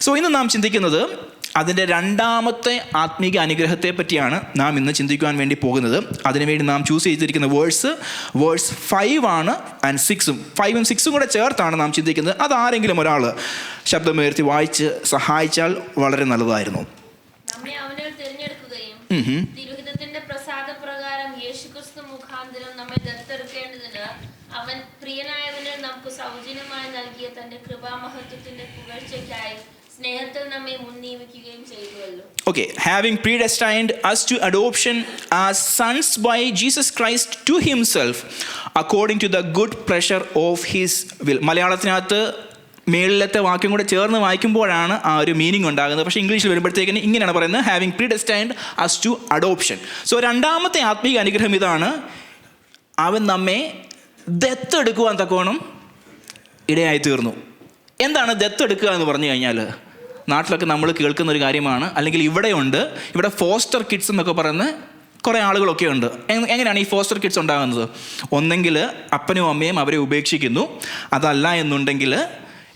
So ഇന്ന് നാം ചിന്തിക്കുന്നത് അതിൻ്റെ രണ്ടാമത്തെ ആത്മീക അനുഗ്രഹത്തെ പറ്റിയാണ് നാം ഇന്ന് ചിന്തിക്കുവാൻ വേണ്ടി പോകുന്നത്. അതിനുവേണ്ടി നാം ചൂസ് ചെയ്തിരിക്കുന്ന വേഴ്സ് 5 ആണ്, ആൻഡ് 6ഉം 5ഉം 6ഉം കൂടെ ചേർത്താണ് നാം ചിന്തിക്കുന്നത്. അതാരെങ്കിലും ഒരാൾ ശബ്ദമുയർത്തി വായിച്ച് സഹായിച്ചാൽ വളരെ നല്ലതായിരുന്നു. നമ്മെ അവനിൽ തിരഞ്ഞെടുക്കുകയും തിരുഹിതത്തിന്റെ പ്രസാദപ്രകാരം യേശുക്രിസ്തു മുഖാന്തരം നമ്മെ ദത്തെടുക്കേണ്ടതിന് അവൻ പ്രിയനായവന് നമുക്ക് സൗജന്യമായി നൽകിയ തന്റെ കൃപാമഹത്വത്തിന്റെ പുകഴ്ചയ്ക്കായി സ്നേഹത്തിൽ നമ്മെ മുൻനിയമിക്കുകയും ചെയ്തുവല്ലോ. Okay, having predestined us to adoption as sons by Jesus Christ to himself according to the good pleasure of his will. മലയാളത്തിനകത്ത് മേളിലത്തെ വാക്യം കൂടെ ചേർന്ന് വായിക്കുമ്പോഴാണ് ആ ഒരു മീനിങ് ഉണ്ടാകുന്നത്. പക്ഷേ ഇംഗ്ലീഷിൽ വരുമ്പോഴത്തേക്കിന് ഇങ്ങനെയാണ് പറയുന്നത്, having predestined us to adoption. So രണ്ടാമത്തെ ആത്മീക അനുഗ്രഹം ഇതാണ്, അവൻ നമ്മെ ദത്തെടുക്കുവാൻ തക്കോണം ഇടയായി തീർന്നു. എന്താണ് ദത്തെടുക്കുക എന്ന് പറഞ്ഞു കഴിഞ്ഞാൽ, നാട്ടിലൊക്കെ നമ്മൾ കേൾക്കുന്ന ഒരു കാര്യമാണ്, അല്ലെങ്കിൽ ഇവിടെ ഫോസ്റ്റർ കിഡ്സ് എന്നൊക്കെ പറയുന്ന കുറേ ആളുകളൊക്കെ ഉണ്ട്. എങ്ങനെയാണ് ഈ ഫോസ്റ്റർ കിഡ്സ് ഉണ്ടാകുന്നത്? ഒന്നെങ്കിൽ അപ്പനും അമ്മയും അവരെ ഉപേക്ഷിക്കുന്നു, അതല്ല എന്നുണ്ടെങ്കിൽ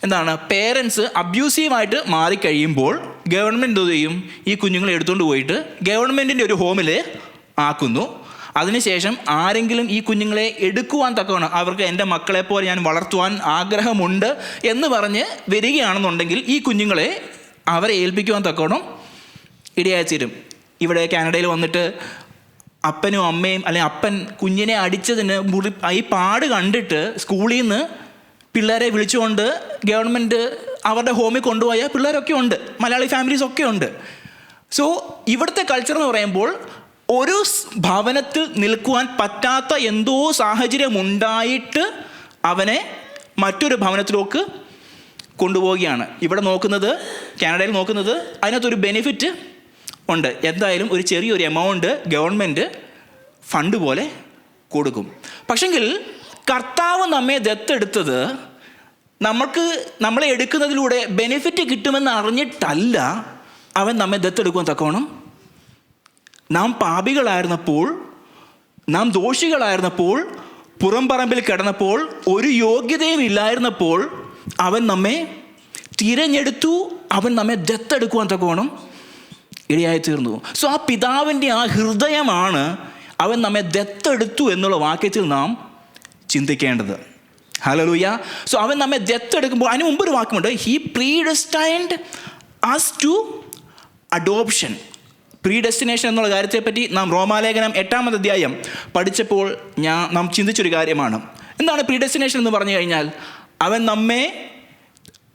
എന്താണ്, പേരൻസ് അബ്യൂസീവായിട്ട് മാറിക്കഴിയുമ്പോൾ ഗവൺമെൻറ് എന്ത് ചെയ്യും, ഈ കുഞ്ഞുങ്ങളെ എടുത്തുകൊണ്ട് പോയിട്ട് ഗവൺമെൻറ്റിൻ്റെ ഒരു ഹോമിൽ ആക്കുന്നു. അതിനുശേഷം ആരെങ്കിലും ഈ കുഞ്ഞുങ്ങളെ എടുക്കുവാൻ തക്കവണ്ണം, അവർക്ക് എൻ്റെ മക്കളെപ്പോലെ ഞാൻ വളർത്തുവാൻ ആഗ്രഹമുണ്ട് എന്ന് പറഞ്ഞ് വരികയാണെന്നുണ്ടെങ്കിൽ ഈ കുഞ്ഞുങ്ങളെ അവരെ ഏൽപ്പിക്കുവാൻ തക്കവണ്ണം ഇടയായിത്തീരും. ഇവിടെ കാനഡയിൽ വന്നിട്ട് അപ്പനും അമ്മയും, അല്ലെങ്കിൽ അപ്പൻ കുഞ്ഞിനെ അടിച്ചതിന് ഈ പാട് കണ്ടിട്ട് സ്കൂളിൽ നിന്ന് പിള്ളേരെ വിളിച്ചുകൊണ്ട് ഗവൺമെൻറ് അവരുടെ ഹോമിൽ കൊണ്ടുപോയ പിള്ളേരൊക്കെ ഉണ്ട്, മലയാളി ഫാമിലീസൊക്കെ ഉണ്ട്. സോ ഇവിടുത്തെ കൾച്ചർ എന്ന് പറയുമ്പോൾ ഒരു ഭവനത്തിൽ നിൽക്കുവാൻ പറ്റാത്ത എന്തോ സാഹചര്യം ഉണ്ടായിട്ട് അവനെ മറ്റൊരു ഭവനത്തിലേക്ക് കൊണ്ടുപോവുകയാണ്. ഇവിടെ നോക്കുന്നത്, കാനഡയിൽ നോക്കുന്നത്, അതിനകത്തൊരു ബെനിഫിറ്റ് ഉണ്ട്. എന്തായാലും ഒരു ചെറിയൊരു എമൗണ്ട് ഗവൺമെൻറ് ഫണ്ട് പോലെ കൊടുക്കും. പക്ഷെങ്കിൽ കർത്താവ് നമ്മെ ദത്തെടുത്തത് നമ്മളെ എടുക്കുന്നതിലൂടെ ബെനിഫിറ്റ് കിട്ടുമെന്ന് അറിഞ്ഞിട്ടല്ല അവൻ നമ്മെ ദത്തെടുക്കുവാൻ തക്കവണ്ണം. നാം പാപികളായിരുന്നപ്പോൾ, നാം ദോഷികളായിരുന്നപ്പോൾ, പുറംപറമ്പിൽ കിടന്നപ്പോൾ, ഒരു യോഗ്യതയും ഇല്ലായിരുന്നപ്പോൾ അവൻ നമ്മെ തിരഞ്ഞെടുത്തു, അവൻ നമ്മെ ദത്തെടുക്കുവാൻ തക്കവണ്ണം ഇടയായി തീർന്നു. സോ ആ പിതാവിൻ്റെ ആ ഹൃദയമാണ് അവൻ നമ്മെ ദത്തെടുത്തു എന്നുള്ള വാക്യത്തിൽ നാം ചിന്തിക്കേണ്ടത്. ഹല്ലേലൂയ. സോ അവൻ നമ്മെ ദത്തെടുക്കുമ്പോൾ അതിന് മുമ്പൊരു വാക്യമുണ്ട്, he predestined us to adoption. പ്രീഡെസ്റ്റിനേഷൻ എന്നുള്ള കാര്യത്തെപ്പറ്റി നാം റോമാലേഖനം 8-ാം അധ്യായം പഠിച്ചപ്പോൾ നാം ചിന്തിച്ചൊരു കാര്യമാണ്. എന്താണ് പ്രീഡെസ്റ്റിനേഷൻ എന്ന് പറഞ്ഞു കഴിഞ്ഞാൽ, അവൻ നമ്മെ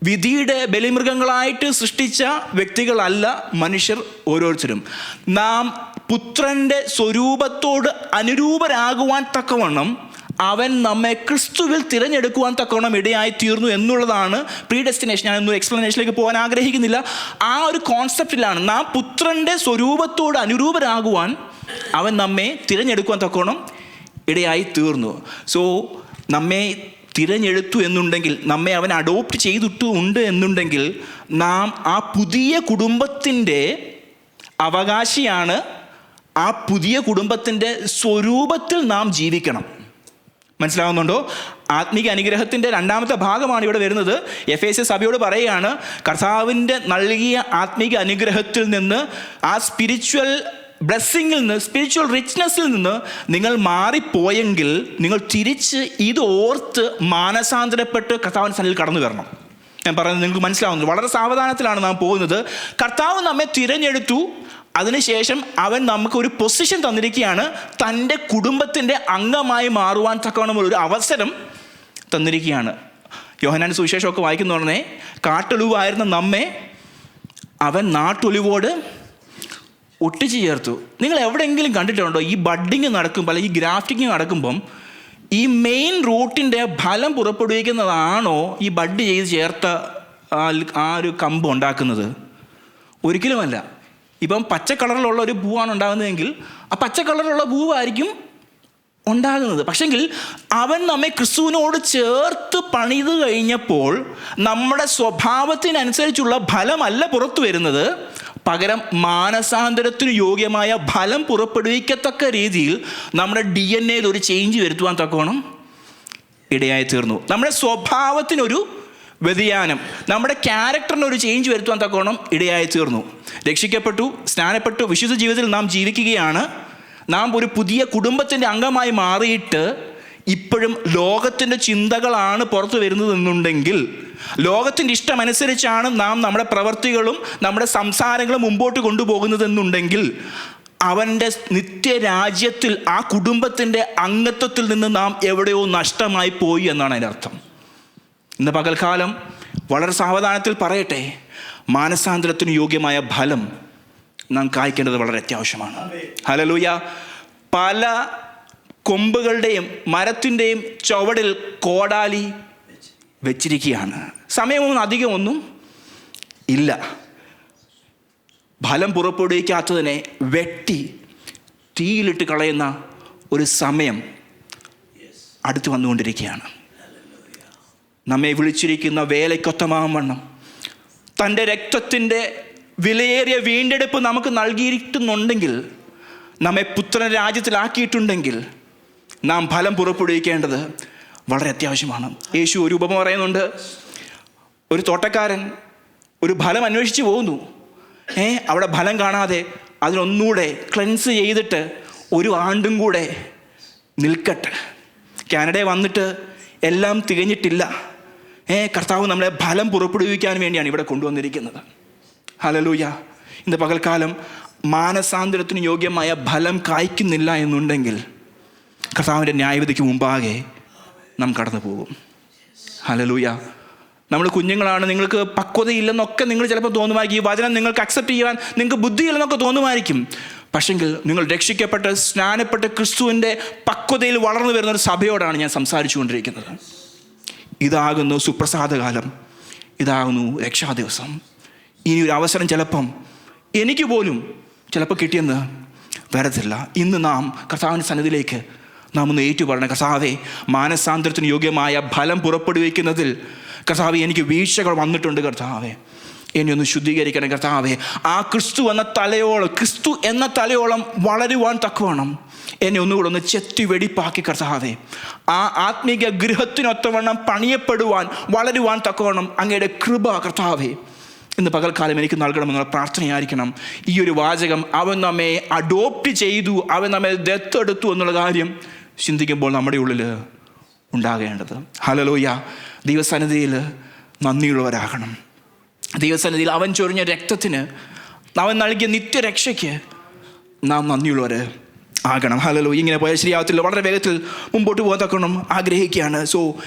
വിധിയുടെ ബലിമൃഗങ്ങളായിട്ട് സൃഷ്ടിച്ച വ്യക്തികളല്ല മനുഷ്യർ ഓരോരുത്തരും. നാം പുത്രൻ്റെ സ്വരൂപത്തോട് അനുരൂപരാകുവാൻ തക്കവണ്ണം അവൻ നമ്മെ ക്രിസ്തുവിൽ തിരഞ്ഞെടുക്കുവാൻ തക്കവണ്ണം ഇടയായി തീർന്നു എന്നുള്ളതാണ് പ്രീഡെസ്റ്റിനേഷൻ. ഞാനൊന്നും എക്സ്പ്ലനേഷനിലേക്ക് പോകാൻ ആഗ്രഹിക്കുന്നില്ല. ആ ഒരു കോൺസെപ്റ്റിലാണ് നാം പുത്രൻ്റെ സ്വരൂപത്തോട് അനുരൂപരാകുവാൻ അവൻ നമ്മെ തിരഞ്ഞെടുക്കുവാൻ തക്കവണ്ണം ഇടയായി തീർന്നു. സോ നമ്മെ തിരഞ്ഞെടുത്തു എന്നുണ്ടെങ്കിൽ, നമ്മെ അവൻ അഡോപ്റ്റ് ചെയ്തിട്ടു ഉണ്ട് എന്നുണ്ടെങ്കിൽ, നാം ആ പുതിയ കുടുംബത്തിൻ്റെ അവകാശിയാണ്. ആ പുതിയ കുടുംബത്തിൻ്റെ സ്വരൂപത്തിൽ നാം ജീവിക്കണം. മനസ്സിലാവുന്നുണ്ടോ? ആത്മീക അനുഗ്രഹത്തിൻ്റെ രണ്ടാമത്തെ ഭാഗമാണ് ഇവിടെ വരുന്നത്. എഫേസ്യ സഭയോട് പറയുകയാണ്, കർത്താവിൻ്റെ നൽകിയ ആത്മീക അനുഗ്രഹത്തിൽ നിന്ന്, ആ സ്പിരിച്വൽ ബ്ലെസ്സിങ്ങിൽ നിന്ന്, സ്പിരിച്വൽ റിച്ച്നെസ്സിൽ നിന്ന് നിങ്ങൾ മാറിപ്പോയെങ്കിൽ നിങ്ങൾ തിരിച്ച് ഇത് ഓർത്ത് മാനസാന്തരപ്പെട്ട് കർത്താവിൻ്റെ സന്നിധിയിൽ കടന്നു വരണം. ഞാൻ പറയുന്നത് നിങ്ങൾക്ക് മനസ്സിലാവുന്നു. വളരെ സാവധാനത്തിലാണ് നാം പോകുന്നത്. കർത്താവ് നമ്മെ തിരഞ്ഞെടുത്തു, അതിനുശേഷം അവൻ നമുക്ക് ഒരു പൊസിഷൻ തന്നിരിക്കുകയാണ്, തൻ്റെ കുടുംബത്തിൻ്റെ അംഗമായി മാറുവാൻ തക്കവണ്ണം ഒരു അവസരം തന്നിരിക്കുകയാണ്. യോഹന്നാൻ സുവിശേഷമൊക്കെ വായിക്കുന്ന പറഞ്ഞേ, കാട്ടൊലിവായിരുന്ന നമ്മെ അവൻ നാട്ടൊലിവോട് ഒട്ടിച്ചു ചേർത്തു. നിങ്ങൾ എവിടെയെങ്കിലും കണ്ടിട്ടുണ്ടോ ഈ ബഡ്ഡിങ് നടക്കുമ്പോൾ, അല്ലെങ്കിൽ ഈ ഗ്രാഫ്റ്റിങ് നടക്കുമ്പം ഈ മെയിൻ റൂട്ടിൻ്റെ ഫലം പുറപ്പെടുവിക്കുന്നതാണോ ഈ ബഡ് ചെയ്ത് ചേർത്ത ആ ഒരു കമ്പ് ഉണ്ടാക്കുന്നത്? ഒരിക്കലുമല്ല. ഇപ്പം പച്ച കളറിലുള്ള ഒരു പൂവാണ് ഉണ്ടാകുന്നതെങ്കിൽ ആ പച്ച കളറിലുള്ള പൂവായിരിക്കും ഉണ്ടാകുന്നത്. പക്ഷെങ്കിൽ അവൻ നമ്മെ ക്രിസ്തുവിനോട് ചേർത്ത് പണിത് കഴിഞ്ഞപ്പോൾ നമ്മുടെ സ്വഭാവത്തിനനുസരിച്ചുള്ള ഫലമല്ല പുറത്തു വരുന്നത്, പകരം മാനസാന്തരത്തിന് യോഗ്യമായ ഫലം പുറപ്പെടുവിക്കത്തക്ക രീതിയിൽ നമ്മുടെ DNA ഒരു ചേഞ്ച് വരുത്തുവാൻ തക്കവണ്ണം ഇടയായി തീർന്നു. നമ്മുടെ സ്വഭാവത്തിനൊരു വ്യതിയാനം, നമ്മുടെ ക്യാരക്ടറിന് ഒരു ചേഞ്ച് വരുത്തുവാൻ തക്കോണം ഇടയായി തീർന്നു. രക്ഷിക്കപ്പെട്ടു, സ്നാനപ്പെട്ടു, വിശുദ്ധ ജീവിതത്തിൽ നാം ജീവിക്കുകയാണ്. നാം ഒരു പുതിയ കുടുംബത്തിൻ്റെ അംഗമായി മാറിയിട്ട് ഇപ്പോഴും ലോകത്തിൻ്റെ ചിന്തകളാണ് പുറത്തു വരുന്നതെന്നുണ്ടെങ്കിൽ, ലോകത്തിൻ്റെ ഇഷ്ടമനുസരിച്ചാണ് നാം നമ്മുടെ പ്രവർത്തികളും നമ്മുടെ സംസാരങ്ങളും മുമ്പോട്ട് കൊണ്ടുപോകുന്നതെന്നുണ്ടെങ്കിൽ, അവൻ്റെ നിത്യരാജ്യത്തിൽ ആ കുടുംബത്തിൻ്റെ അംഗത്വത്തിൽ നിന്ന് നാം എവിടെയോ നഷ്ടമായി പോയി എന്നാണ് അതിൻ്റെ അർത്ഥം. ഇന്ന് പകൽക്കാലം വളരെ സാവധാനത്തിൽ പറയട്ടെ, മാനസാന്തരത്തിന് യോഗ്യമായ ഫലം നാം കായ്ക്കേണ്ടത് വളരെ അത്യാവശ്യമാണ്. ഹല്ലേലൂയ. പല കൊമ്പുകളുടെയും മരത്തിൻ്റെയും ചുവടിൽ കോടാലി വെച്ചിരിക്കുകയാണ്. സമയമൊന്നും അധികമൊന്നും ഇല്ല. ഫലം പുറപ്പെടുവിക്കാത്തതിനെ വെട്ടി തീയിലിട്ട് കളയുന്ന ഒരു സമയം അടുത്ത് വന്നുകൊണ്ടിരിക്കുകയാണ്. നമ്മെ വിളിച്ചിരിക്കുന്ന വേലയ്ക്കൊത്തമാവണ്ണം തൻ്റെ രക്തത്തിൻ്റെ വിലയേറിയ വീണ്ടെടുപ്പ് നമുക്ക് നൽകിയിട്ടുണ്ടെങ്കിൽ, നമ്മെ പുത്രൻ രാജ്യത്തിലാക്കിയിട്ടുണ്ടെങ്കിൽ, നാം ഫലം പുറപ്പെടുവിക്കേണ്ടത് വളരെ അത്യാവശ്യമാണ്. യേശു ഒരു ഉപമ പറയുന്നുണ്ട്. ഒരു തോട്ടക്കാരൻ ഒരു ഫലം അന്വേഷിച്ച് പോകുന്നു. അവിടെ ഫലം കാണാതെ അതിനൊന്നുകൂടെ ക്ലെൻസ് ചെയ്തിട്ട് ഒരു ആണ്ടും കൂടെ നിൽക്കട്ടെ. കാനഡയിൽ വന്നിട്ട് എല്ലാം തികഞ്ഞിട്ടില്ല. കർത്താവ് നമ്മളെ ഫലം പുറപ്പെടുവിക്കാൻ വേണ്ടിയാണ് ഇവിടെ കൊണ്ടുവന്നിരിക്കുന്നത്. ഹല്ലേലൂയ. ഇന്ന് പകൽക്കാലം മാനസാന്തരത്തിന് യോഗ്യമായ ഫലം കായ്ക്കുന്നില്ല എന്നുണ്ടെങ്കിൽ കർത്താവിൻ്റെ ന്യായവിധിക്ക് മുമ്പാകെ നാം കടന്നു പോകും. ഹല്ലേലൂയ. നമ്മൾ കുഞ്ഞുങ്ങളാണ്, നിങ്ങൾക്ക് പക്വതയില്ലെന്നൊക്കെ നിങ്ങൾ ചിലപ്പോൾ തോന്നുമായിരിക്കും. ഈ വചനം നിങ്ങൾക്ക് അക്സെപ്റ്റ് ചെയ്യാൻ നിങ്ങൾക്ക് ബുദ്ധിയില്ലെന്നൊക്കെ തോന്നുമായിരിക്കും. പക്ഷെങ്കിൽ നിങ്ങൾ രക്ഷിക്കപ്പെട്ട് സ്നാനപ്പെട്ട് ക്രിസ്തുവിൻ്റെ പക്വതയിൽ വളർന്നു വരുന്ന ഒരു സഭയോടാണ് ഞാൻ സംസാരിച്ചു കൊണ്ടിരിക്കുന്നത്. ഇതാകുന്നു സുപ്രസാദകാലം, ഇതാകുന്നു രക്ഷാദിവസം. ഇനി ഒരു അവസരം ചിലപ്പം എനിക്ക് പോലും ചിലപ്പോൾ കിട്ടിയെന്ന് വരത്തില്ല. ഇന്ന് നാം കർത്താവിൻ്റെ സന്നിധിയിലേക്ക് നാം ഒന്ന് ഏറ്റുപറയണം. കർത്താവേ, മാനസാന്തരത്തിന് യോഗ്യമായ ഫലം പുറപ്പെടുവിക്കുന്നതിൽ കർത്താവേ എനിക്ക് വീഴ്ചകൾ വന്നിട്ടുണ്ട്. കർത്താവേ, എന്നെ ഒന്ന് ശുദ്ധീകരിക്കണം. കർത്താവേ, ആ ക്രിസ്തു എന്ന തലയോളം വളരുവാൻ തക്കവണ്ണം എന്നെ ഒന്നുകൂടെ ഒന്ന് ചെത്തി വെടിപ്പാക്കി കർത്താവേ, ആ ആത്മീക ഗൃഹത്തിനൊത്തവണ്ണം പണിയപ്പെടുവാൻ വളരുവാൻ തക്കവണ്ണം അങ്ങയുടെ കൃപ കർത്താവേ ഇന്ന് പകൽക്കാലം എനിക്ക് നൽകണമെന്നുള്ള പ്രാർത്ഥനയായിരിക്കണം. ഈ ഒരു വാചകം, അവൻ നമ്മെ അഡോപ്റ്റ് ചെയ്തു, അവൻ നമ്മെ ദത്തെടുത്തു എന്നുള്ള കാര്യം ചിന്തിക്കുമ്പോൾ നമ്മുടെ ഉള്ളിൽ ഉണ്ടാകേണ്ടത്. ഹല്ലേലൂയ. ദൈവസന്നിധിയിൽ നന്ദിയുള്ളവരാകണം. ദൈവസന്നിധിയിൽ അവൻ ചൊരിഞ്ഞ രക്തത്തിന്, അവൻ നൽകിയ നിത്യരക്ഷയ്ക്ക് നാം നന്ദിയുള്ളവർ ആകണം. ഹല്ലേലൂയ. ഇങ്ങനെ പോയാൽ ശരിയാവത്തില്ല. വളരെ വേഗത്തിൽ മുമ്പോട്ട് പോകാൻ തക്കണം ആഗ്രഹിക്കുകയാണ്. So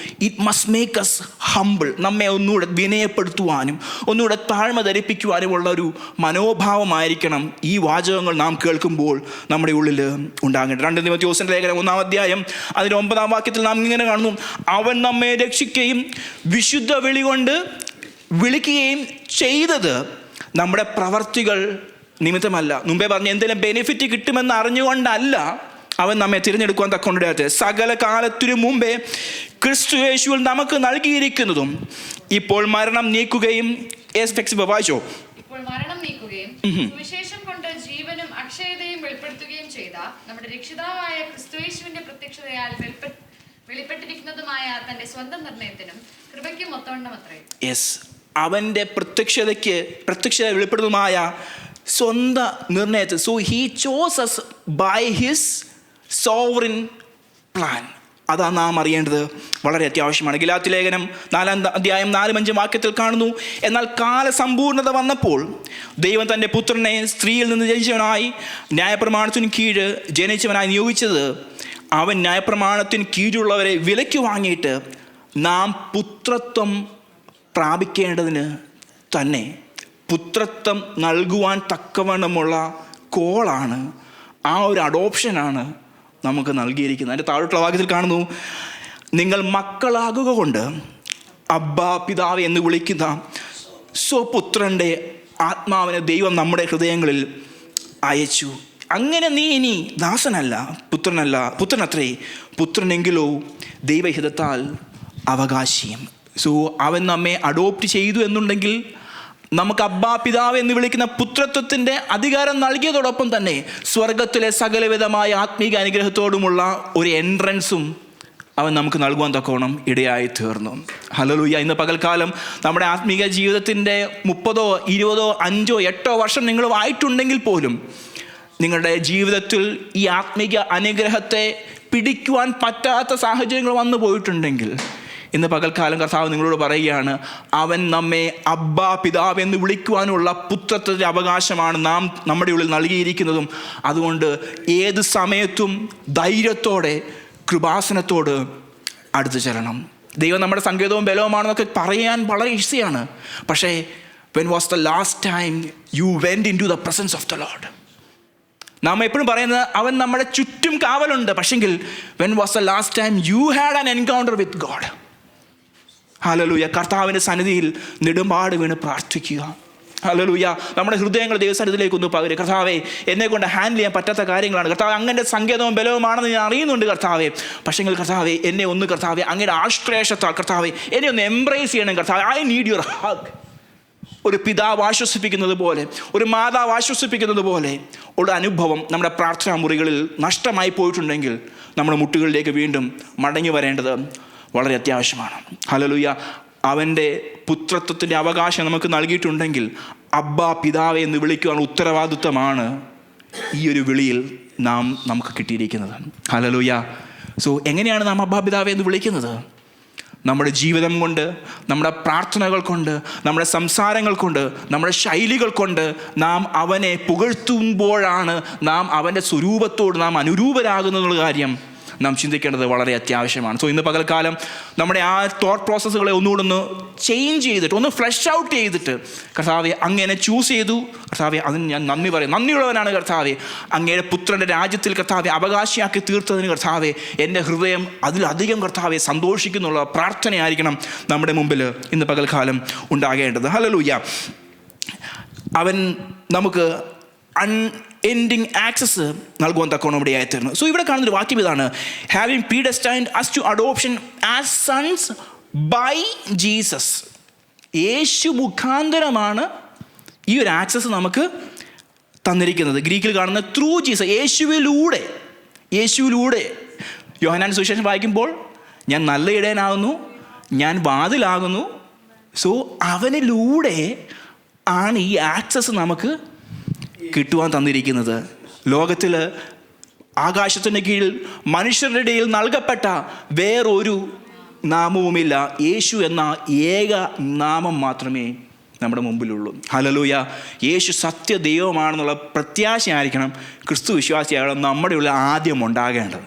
it must make us humble. നമ്മെ ഒന്നുകൂടെ വിനയപ്പെടുത്തുവാനും ഒന്നുകൂടെ താഴ്മ ധരിപ്പിക്കുവാനുമുള്ള ഒരു മനോഭാവമായിരിക്കണം ഈ വാചകങ്ങൾ നാം കേൾക്കുമ്പോൾ നമ്മുടെ ഉള്ളിൽ ഉണ്ടാകേണ്ടത്. 2 തിമോഥെയോസിന്റെ ലേഖനം 1-ാം അധ്യായം അതിൻ്റെ 9-ാം വാക്യത്തിൽ നാം ഇങ്ങനെ കാണുന്നു. അവൻ നമ്മെ രക്ഷിക്കുകയും വിശുദ്ധ വിളി കൊണ്ട് വിളിക്കുകയും ചെയ്തത് നമ്മുടെ പ്രവർത്തികൾ നിമിത്തമല്ല. മുമ്പേ പറഞ്ഞ എന്തെങ്കിലും ബെനിഫിറ്റ് കിട്ടുമെന്ന് അറിഞ്ഞുകൊണ്ടല്ല അവൻ നമ്മെ തിരഞ്ഞെടുക്കുവാൻ തക്കൊണ്ടിടത്തെ. സകല കാലത്തിനു മുമ്പേ ക്രിസ്തു യേശുവിൽ നമുക്ക് നൽകിയിരിക്കുന്നതും ഇപ്പോൾ മരണം നീക്കുകയും വായിച്ചോ. ഇപ്പോൾ മരണം നീക്കുകയും സുവിശേഷം കൊണ്ട് ജീവനും അക്ഷയതയും വെളിപ്പെടുത്തുകയും ചെയ്ത നമ്മുടെ രക്ഷിതാവായ ക്രിസ്തുയേശുവിന്റെ പ്രത്യക്ഷതയാൽ വെളിപ്പെട്ടിരിക്കുന്നതുമായ തന്റെ സ്വന്തം നിർണയത്തിനും കൃപയ്ക്കും ഒത്തവണ്ണമത്രേ. യെസ്, അവന്റെ പ്രത്യക്ഷത വെളിപ്പെടുന്നതുമായ സ്വന്തം നിർണയത്തിൽ. So he chose us by his sovereign plan. അതാണ് നാം അറിയേണ്ടത്, വളരെ അത്യാവശ്യമാണ്. ഗലാത്യ ലേഖനം 4-ാം അധ്യായം 4-5 വാക്യത്തിൽ കാണുന്നു. എന്നാൽ കാലസമ്പൂർണത വന്നപ്പോൾ ദൈവം തൻ്റെ പുത്രനെ സ്ത്രീയിൽ നിന്ന് ജനിച്ചവനായി ന്യായപ്രമാണത്തിന് കീഴ് ജനിച്ചവനായി നിയോഗിച്ചത്, അവൻ ന്യായപ്രമാണത്തിന് കീഴുള്ളവരെ വിലയ്ക്ക് വാങ്ങിയിട്ട് നാം പുത്രത്വം പ്രാപിക്കേണ്ടതിന് തന്നെ. പുത്രത്വം നൽകുവാൻ തക്കവണ്ണമുള്ള കോളാണ്, ആ ഒരു അഡോപ്ഷനാണ് നമുക്ക് നൽകിയിരിക്കുന്നത്. അതിൻ്റെ താഴോട്ടുള്ള വാക്യത്തിൽ കാണുന്നു, നിങ്ങൾ മക്കളാകുക കൊണ്ട് അബ്ബാ പിതാവ് എന്ന് വിളിക്കുന്ന സ്വപുത്രൻ്റെ ആത്മാവിനെ ദൈവം നമ്മുടെ ഹൃദയങ്ങളിൽ അയച്ചു. അങ്ങനെ നീ ഇനി ദാസനല്ല, പുത്രനത്രേ, പുത്രനെങ്കിലോ ദൈവഹിതത്താൽ അവകാശിയും. സോ അവൻ നമ്മെ അഡോപ്റ്റ് ചെയ്തു എന്നുണ്ടെങ്കിൽ നമുക്ക് അബ്ബാ പിതാവ് എന്ന് വിളിക്കുന്ന പുത്രത്വത്തിൻ്റെ അധികാരം നൽകിയതോടൊപ്പം തന്നെ സ്വർഗത്തിലെ സകലവിധമായ ആത്മീക അനുഗ്രഹത്തോടുമുള്ള ഒരു എൻട്രൻസും അവൻ നമുക്ക് നൽകുവാൻ തക്കോണം ഇടയായി തീർന്നു. ഹല്ലേലൂയ. ഇന്ന് പകൽക്കാലം നമ്മുടെ ആത്മീക ജീവിതത്തിൻ്റെ 30, 20, 5, 8 വർഷം നിങ്ങൾ ആയിട്ടുണ്ടെങ്കിൽ പോലും നിങ്ങളുടെ ജീവിതത്തിൽ ഈ ആത്മീക അനുഗ്രഹത്തെ പിടിക്കുവാൻ പറ്റാത്ത സാഹചര്യങ്ങൾ വന്നു പോയിട്ടുണ്ടെങ്കിൽ ഇന്ന് പകൽക്കാലം കർത്താവ് നിങ്ങളോട് പറയുകയാണ്, അവൻ നമ്മെ അബ്ബാ പിതാവ് എന്ന് വിളിക്കുവാനുള്ള പുത്രത്വത്തിൻ്റെ അവകാശമാണ് നാം നമ്മുടെ ഉള്ളിൽ നൽകിയിരിക്കുന്നതും. അതുകൊണ്ട് ഏത് സമയത്തും ധൈര്യത്തോടെ കൃപാസനത്തോട് അടുത്ത് ചെല്ലണം. ദൈവം നമ്മുടെ സങ്കേതവും ബലവുമാണെന്നൊക്കെ പറയാൻ വളരെ ഈസിയാണ്. പക്ഷേ when was the last time you went into the presence of the Lord? നാം എപ്പോഴും പറയുന്നത് അവൻ നമ്മുടെ ചുറ്റും കാവലുണ്ട്. പക്ഷെങ്കിൽ when was the last time you had an encounter with God? Hallelujah. കർത്താവിൻ്റെ സന്നിധിയിൽ നെടുമ്പാട് വീണ് പ്രാർത്ഥിക്കുക. ഹല്ലേലൂയ. നമ്മുടെ ഹൃദയങ്ങൾ ദൈവസന്നിധിയിലേക്ക് ഒന്ന് പകരുക. കർത്താവേ, എന്നെ കൊണ്ട് ഹാൻഡിൽ ചെയ്യാൻ പറ്റാത്ത കാര്യങ്ങളാണ് കർത്താവ്, അങ്ങയുടെ സങ്കേതവും ബലവുമാണെന്ന് ഞാൻ അറിയുന്നുണ്ട് കർത്താവേ. പക്ഷെങ്കിൽ കർത്താവേ, എന്നെ ഒന്ന് കർത്താവേ അങ്ങയുടെ ആശ്ലേഷത്താൽ കർത്താവേ എന്നെ ഒന്ന് എംബ്രേസ് ചെയ്യണം കർത്താവേ. I need your hug. ഒരു പിതാവ് ആശ്വസിപ്പിക്കുന്നത് പോലെ, ഒരു മാതാവ് ആശ്വസിപ്പിക്കുന്നത് പോലെ ഉള്ള അനുഭവം നമ്മുടെ പ്രാർത്ഥനാ മുറികളിൽ നഷ്ടമായി പോയിട്ടുണ്ടെങ്കിൽ നമ്മുടെ മുട്ടുകളിലേക്ക് വീണ്ടും മടങ്ങി വരേണ്ടത് വളരെ അത്യാവശ്യമാണ്. ഹല്ലേലൂയ. അവൻ്റെ പുത്രത്വത്തിൻ്റെ അവകാശം നമുക്ക് നൽകിയിട്ടുണ്ടെങ്കിൽ അബ്ബാ പിതാവെ എന്ന് വിളിക്കുവാനുള്ള ഉത്തരവാദിത്വമാണ് ഈ ഒരു വിളിയിൽ നമുക്ക് കിട്ടിയിരിക്കുന്നത്. ഹല്ലേലൂയ. സോ എങ്ങനെയാണ് നാം അബ്ബാ പിതാവെ എന്ന് വിളിക്കുന്നത്? നമ്മുടെ ജീവിതം കൊണ്ട്, നമ്മുടെ പ്രാർത്ഥനകൾ കൊണ്ട്, നമ്മുടെ സംസാരങ്ങൾ കൊണ്ട്, നമ്മുടെ ശൈലികൾ കൊണ്ട് നാം അവനെ പുകഴ്ത്തുമ്പോഴാണ് നാം അവൻ്റെ സ്വരൂപത്തോട് നാം അനുരൂപരാകുന്നുള്ള കാര്യം നാം ചിന്തിക്കേണ്ടത് വളരെ അത്യാവശ്യമാണ്. സോ ഇന്ന് പകൽക്കാലം നമ്മുടെ ആ തോട്ട് പ്രോസസ്സുകളെ ഒന്നുകൂടെ ഒന്ന് ചേഞ്ച് ചെയ്തിട്ട്, ഒന്ന് ഫ്ലഷ് ഔട്ട് ചെയ്തിട്ട്, കർത്താവെ അങ്ങനെ ചൂസ് ചെയ്തു കർത്താവെ, അതിന് ഞാൻ നന്ദി പറയും. നന്ദിയുള്ളവനാണ് കർത്താവെ. അങ്ങയുടെ പുത്രൻ്റെ രാജ്യത്തിൽ കർത്താവെ അവകാശിയാക്കി തീർത്തതിന് കർത്താവെ എൻ്റെ ഹൃദയം അതിലധികം കർത്താവെ സന്തോഷിക്കുന്നുള്ള പ്രാർത്ഥനയായിരിക്കണം നമ്മുടെ മുമ്പിൽ ഇന്ന് പകൽക്കാലം ഉണ്ടാകേണ്ടത്. ഹല്ലേലൂയ. അവൻ നമുക്ക് അൺഎൻഡിങ് ആക്സസ് നൽകുവാൻ തക്കോണം ഇവിടെയായി തീർന്നു. സോ ഇവിടെ കാണുന്നൊരു വാക്യം ഇതാണ്, having predestined us to adoption as sons by Jesus. യേശു മുഖാന്തരമാണ് ഈ ഒരു ആക്സസ് നമുക്ക് തന്നിരിക്കുന്നത്. ഗ്രീക്കിൽ കാണുന്ന ത്രൂ ജീസസ്, യേശുവിലൂടെ. യോഹന്നാൻ സുവിശേഷം വായിക്കുമ്പോൾ ഞാൻ നല്ല ഇടയനാകുന്നു, ഞാൻ വാതിലാകുന്നു. സോ അവനിലൂടെ ആണ് ഈ ആക്സസ് നമുക്ക് കിട്ടുവാൻ തന്നിരിക്കുന്നത്. ലോകത്തിൽ ആകാശത്തിൻ്റെ കീഴിൽ മനുഷ്യരുടെ ഇടയിൽ നൽകപ്പെട്ട വേറൊരു നാമവുമില്ല. യേശു എന്ന ഏക നാമം മാത്രമേ നമ്മുടെ മുമ്പിലുള്ളൂ. ഹല്ലേലൂയ. യേശു സത്യ ദൈവമാണെന്നുള്ള പ്രത്യാശയായിരിക്കണം ക്രിസ്തു വിശ്വാസിയായ നമ്മുടെ ഉള്ളിൽ ആദ്യം ഉണ്ടാകേണ്ടത്.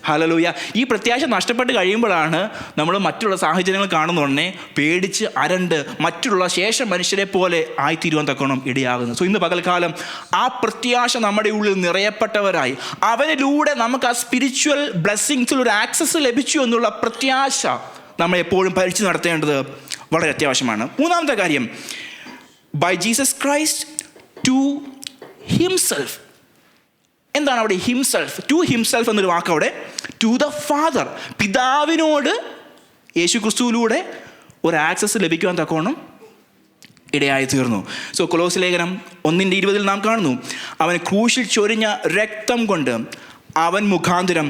ഹല്ലേലൂയ. ഈ പ്രത്യാശ നഷ്ടപ്പെട്ട് കഴിയുമ്പോഴാണ് നമ്മൾ മറ്റുള്ള സാഹചര്യങ്ങൾ കാണുന്നുടനെ പേടിച്ച് അരണ്ട് മറ്റുള്ള ശേഷ മനുഷ്യരെ പോലെ ആയിത്തീരുവാൻ തക്കണം ഇടയാകുന്നത്. സോ ഇന്ന് പകൽക്കാലം ആ പ്രത്യാശ നമ്മുടെ ഉള്ളിൽ നിറയപ്പെട്ടവരായി അവനിലൂടെ നമുക്ക് ആ സ്പിരിച്വൽ ബ്ലെസ്സിങ്സിൽ ഒരു ആക്സസ് ലഭിച്ചു എന്നുള്ള പ്രത്യാശ നമ്മൾ എപ്പോഴും പരിച്ചു നടത്തേണ്ടത് വളരെ അത്യാവശ്യമാണ്. മൂന്നാമത്തെ കാര്യം, by Jesus Christ to himself. എന്താണ് അവിടെ ഹിംസെൽഫ്? ടു ഹിംസെൽഫ് എന്നൊരു വാക്ക് അവിടെ ടു ദ ഫാദർ, പിതാവിനോട് യേശു ക്രിസ്തുവിലൂടെ ഒരു ആക്സസ് ലഭിക്കുവാൻ തക്കോണം ഇടയായി തീർന്നു. സോ കൊലോസ്യ ലേഖനം 1:20 നാം കാണുന്നു, അവൻ ക്രൂശിൽ ചൊരിഞ്ഞ രക്തം കൊണ്ട് അവൻ മുഖാന്തരം